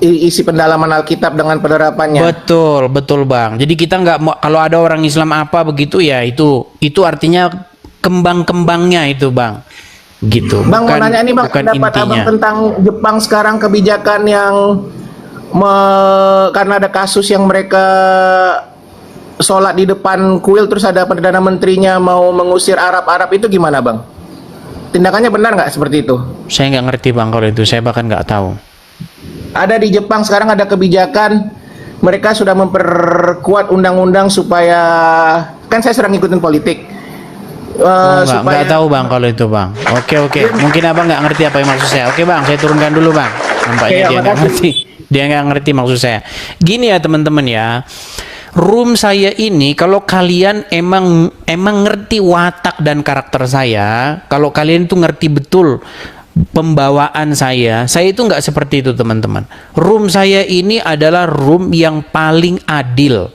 isi pendalaman Alkitab dengan penerapannya. Betul Bang. Jadi kita nggak mau, kalau ada orang Islam apa begitu ya itu artinya kembang-kembangnya itu Bang. Gitu. Bang, mau nanya nih Bang, pendapat Abang tentang Jepang sekarang, kebijakan yang karena ada kasus yang mereka sholat di depan kuil terus ada Perdana Menterinya mau mengusir Arab itu gimana Bang? Tindakannya benar nggak seperti itu? Saya nggak ngerti Bang kalau itu, saya bahkan nggak tahu. Ada di Jepang sekarang ada kebijakan, mereka sudah memperkuat undang-undang supaya, kan saya sedang ngikutin politik. Nggak tahu Bang kalau itu Bang. Oke. Mungkin Abang nggak ngerti apa yang maksud saya. Oke Bang, saya turunkan dulu Bang. Nampaknya dia nggak ngerti. Dia nggak ngerti maksud saya. Gini ya teman-teman ya. Room saya ini, kalau kalian emang ngerti watak dan karakter saya, kalau kalian itu ngerti betul pembawaan saya itu nggak seperti itu teman-teman. Room saya ini adalah room yang paling adil.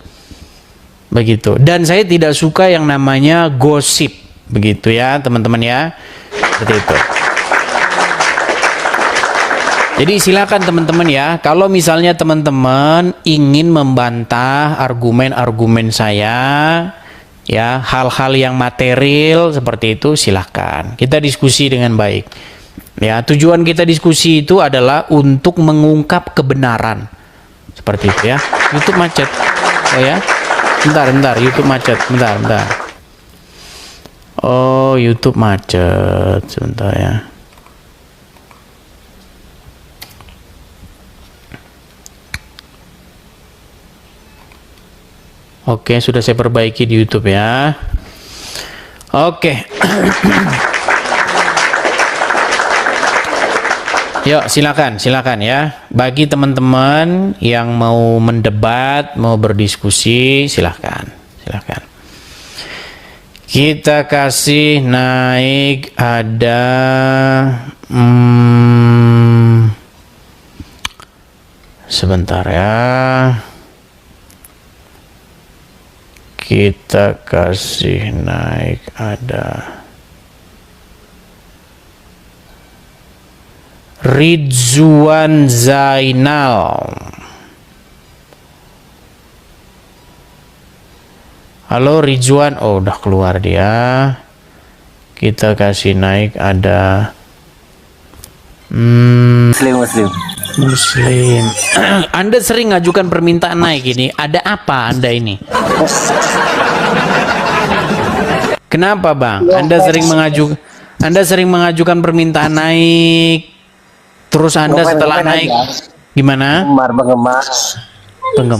Begitu. Dan saya tidak suka yang namanya gosip. Begitu ya teman-teman ya, seperti itu. Jadi silakan teman-teman ya, kalau misalnya teman-teman ingin membantah argumen-argumen saya ya, hal-hal yang material seperti itu, silakan kita diskusi dengan baik ya. Tujuan kita diskusi itu adalah untuk mengungkap kebenaran seperti itu ya. YouTube macet. Oh ya, bentar YouTube macet, bentar. Oh, YouTube macet. Sebentar ya. Oke, sudah saya perbaiki di YouTube ya. Oke. Yuk, silakan ya. Bagi teman-teman yang mau mendebat, mau berdiskusi, silakan. Kita kasih naik ada sebentar ya. Kita kasih naik ada Ridzuan Zainal. Halo Ridzuan, oh udah keluar dia. Kita kasih naik ada Muslim. Anda sering ngajukan permintaan naik ini. Ada apa Anda ini? Kenapa Bang? Anda sering mengajukan permintaan naik. Terus Anda setelah naik gimana?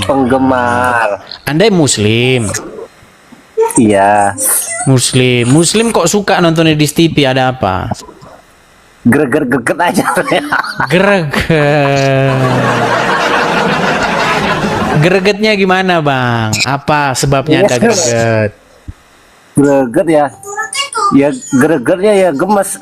Penggemar. Anda Muslim. Iya. Muslim kok suka nontonnya di TV, ada apa? Greget aja. Gregetnya gimana Bang? Apa sebabnya Anda greget? Greget ya. Ya gregetnya ya gemes.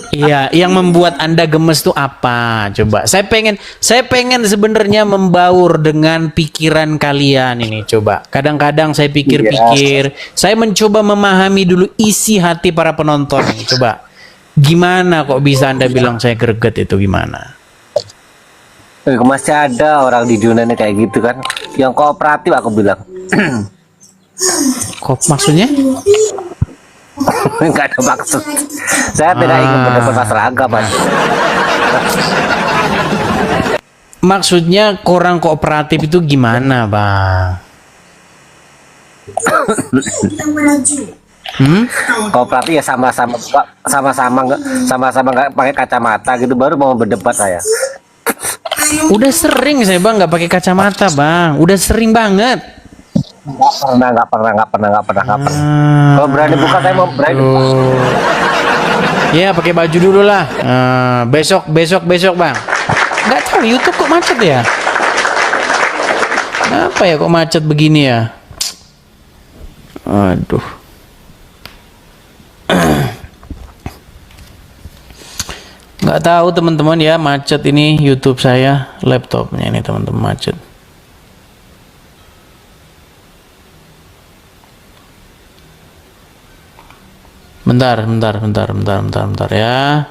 Iya, yang membuat Anda gemes tuh apa? Coba. Saya pengen sebenarnya membaur dengan pikiran kalian ini. Coba. Kadang-kadang saya pikir-pikir, saya mencoba memahami dulu isi hati para penonton ini. Coba. Gimana kok bisa Anda bilang saya greget itu gimana? Masih ada orang di dunia ini kayak gitu kan. Yang kooperatif aku bilang. Kok maksudnya? Enggak ada maksud. Saya tidak ingin berdebat masalah agama. Maksudnya kurang kooperatif itu gimana, Bang? Kooperatif ya sama-sama nggak pakai kacamata gitu baru mau berdebat saya. Udah sering saya Bang nggak pakai kacamata, Bang. Udah sering banget. Nggak pernah. Kalau berani buka saya mau berani. Ya pakai baju dulu lah. Besok Bang. Nggak tahu YouTube kok macet ya. Kenapa ya kok macet begini ya? Aduh. Nggak tahu teman-teman ya, macet ini YouTube saya, laptopnya ini teman-teman macet. Bentar ya.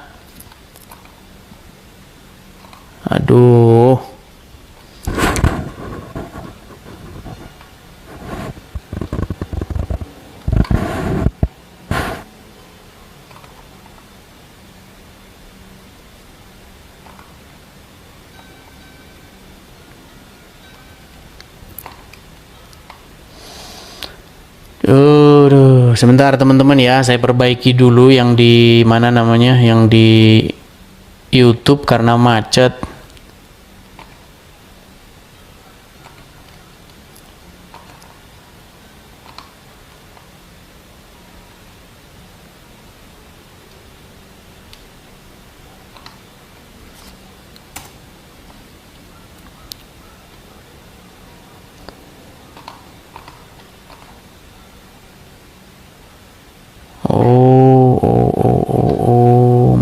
Aduh. Sebentar teman-teman ya, saya perbaiki dulu yang di mana namanya, yang di YouTube karena macet.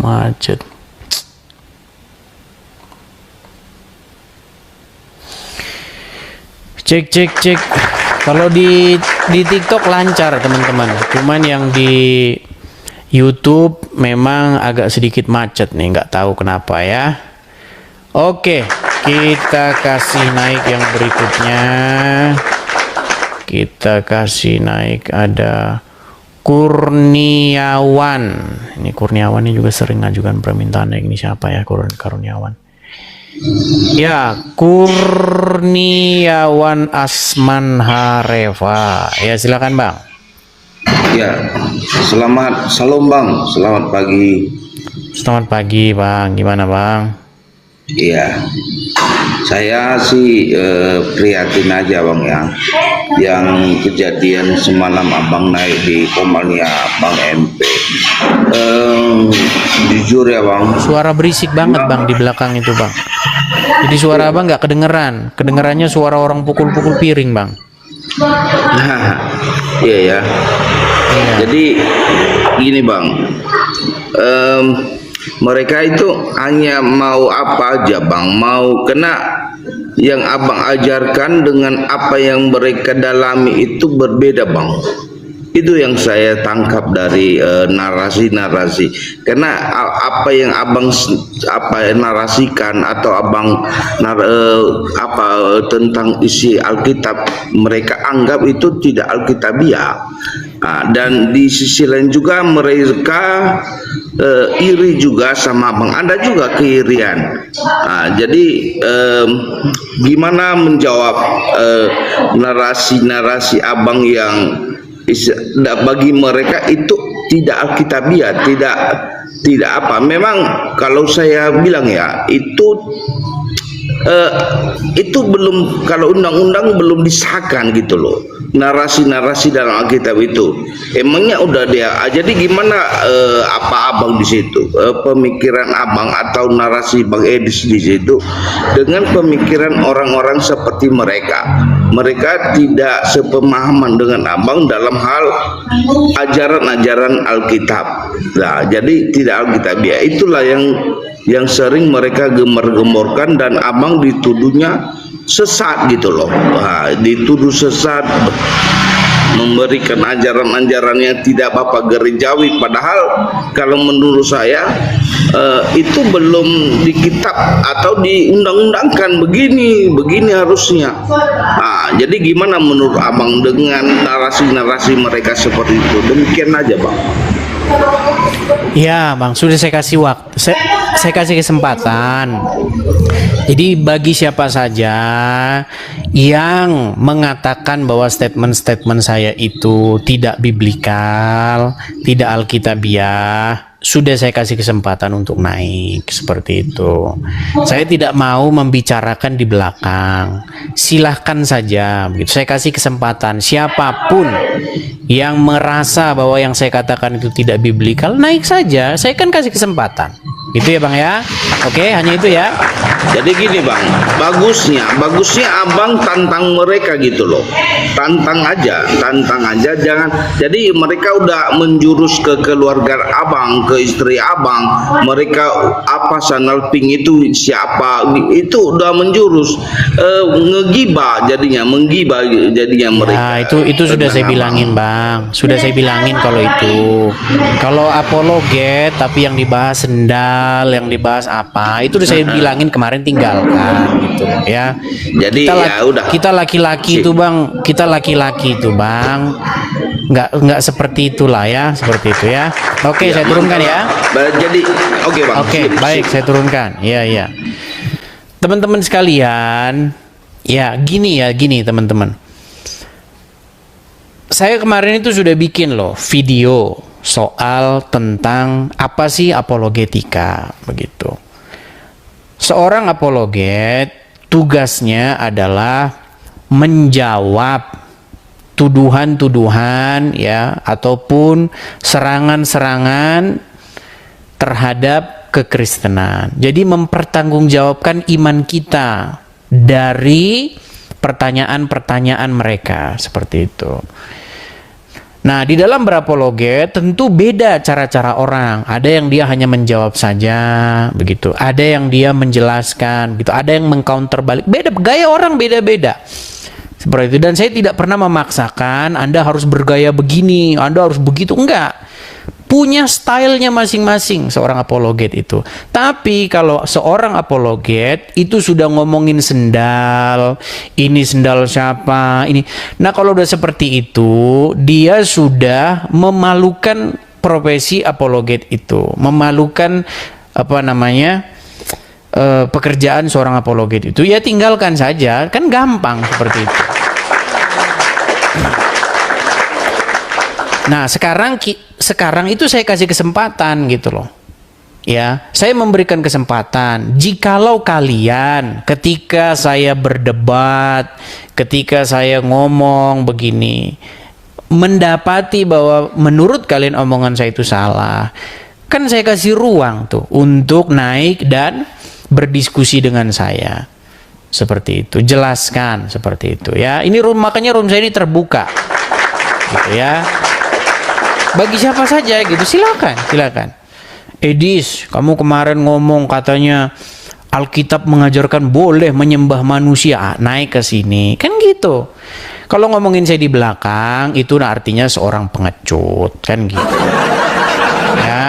Macet. Cek. Kalau di TikTok lancar teman-teman. Cuman yang di YouTube memang agak sedikit macet nih, nggak tahu kenapa ya. Oke, kita kasih naik yang berikutnya. Kita kasih naik ada Kurniawan. Ini Kurniawan ini juga sering ngajukan permintaan naik. Ini siapa ya Kurniawan? Ya, Kurniawan Asman Hareva. Ya, silakan Bang. Ya, salam Bang, selamat pagi. Selamat pagi Bang, gimana Bang? Iya, Saya sih prihatin aja bang ya, yang kejadian semalam abang naik di Komalnya Bang MP. Jujur ya bang, Suara berisik banget bang di belakang itu bang. Jadi suara abang nggak kedengeran. Kedengerannya suara orang pukul-pukul piring bang. nah, iya ya. Iya. Jadi gini bang, mereka itu hanya mau apa aja bang, mau kena yang abang ajarkan dengan apa yang mereka dalami itu berbeda bang. Itu yang saya tangkap dari narasi-narasi. Karena apa yang abang narasikan atau abang tentang isi Alkitab, mereka anggap itu tidak Alkitabiah. Dan di sisi lain juga mereka iri juga sama abang. Ada juga keirian. Jadi gimana menjawab narasi-narasi abang yang bagi mereka itu tidak Alkitabiah, tidak apa. Memang kalau saya bilang ya, itu belum, kalau undang-undang belum disahkan gitu loh. Narasi-narasi dalam Alkitab itu emangnya udah dia. Jadi gimana apa abang di situ, pemikiran abang atau narasi Bang Edis di situ dengan pemikiran orang-orang seperti mereka. Mereka tidak sepemahaman dengan abang dalam hal ajaran-ajaran Alkitab. Nah, jadi tidak Alkitabiah. Itulah yang sering mereka gemar-gemborkan dan abang dituduhnya sesat gitu loh. Dituduh sesat, memberikan ajaran-ajaran yang tidak apa gerejawi, padahal kalau menurut saya itu belum di kitab atau diundang-undangkan begini harusnya. Jadi gimana menurut abang dengan narasi-narasi mereka seperti itu? Demikian aja bang. Ya bang, sudah saya kasih waktu, saya kasih kesempatan. Jadi bagi siapa saja yang mengatakan bahwa statement-statement saya itu tidak biblikal, tidak alkitabiah, sudah saya kasih kesempatan untuk naik seperti itu. Saya tidak mau membicarakan di belakang. Silahkan saja, begitu. Saya kasih kesempatan siapapun yang merasa bahwa yang saya katakan itu tidak biblikal, naik saja. Saya kan kasih kesempatan. Gitu ya bang ya. Oke, hanya itu ya. Jadi gini bang, bagusnya abang tantang mereka gitu loh. Tantang aja, jangan. Jadi mereka udah menjurus ke keluarga abang, ke istri abang. Mereka apa Sanalping itu siapa? Itu udah menjurus ngegibah jadinya, menggibah jadinya mereka. Nah, itu sudah saya bilangin bang. Sudah saya bilangin kalau itu. Kalau apologet tapi yang dibahas sendal, yang dibahas apa, itu udah saya bilangin kemarin, tinggalkan gitu ya. Jadi ya udah. Kita laki-laki itu bang, nggak seperti itulah ya, seperti itu ya. Oke, saya turunkan ya. Jadi oke bang. Oke, baik, saya turunkan. Iya. Teman-teman sekalian, ya gini teman-teman. Saya kemarin itu sudah bikin loh video soal tentang apa sih apologetika begitu. Seorang apologet tugasnya adalah menjawab tuduhan-tuduhan ya ataupun serangan-serangan terhadap kekristenan. Jadi mempertanggungjawabkan iman kita dari pertanyaan-pertanyaan mereka seperti itu. Nah, di dalam berapologet tentu beda cara-cara orang. Ada yang dia hanya menjawab saja, begitu. Ada yang dia menjelaskan, begitu. Ada yang mengcounter balik. Beda, gaya orang beda-beda. Seperti itu. Dan saya tidak pernah memaksakan Anda harus bergaya begini, Anda harus begitu. Enggak. Punya stylenya masing-masing seorang apologet itu. Tapi kalau seorang apologet itu sudah ngomongin sendal, ini sendal siapa, ini. Nah, kalau udah seperti itu, dia sudah memalukan profesi apologet itu, memalukan pekerjaan seorang apologet itu. Ya tinggalkan saja, kan gampang seperti itu. Nah, sekarang itu saya kasih kesempatan gitu loh. Ya, saya memberikan kesempatan. Jikalau kalian ketika saya berdebat, ketika saya ngomong begini, mendapati bahwa menurut kalian omongan saya itu salah, kan saya kasih ruang tuh untuk naik dan berdiskusi dengan saya. Seperti itu, jelaskan seperti itu ya. Ini makanya room saya ini terbuka. Gitu ya. Bagi siapa saja gitu, silakan. Edis, kamu kemarin ngomong katanya Alkitab mengajarkan boleh menyembah manusia, naik ke sini, kan gitu. Kalau ngomongin saya di belakang, itu artinya seorang pengecut, kan gitu. Ya,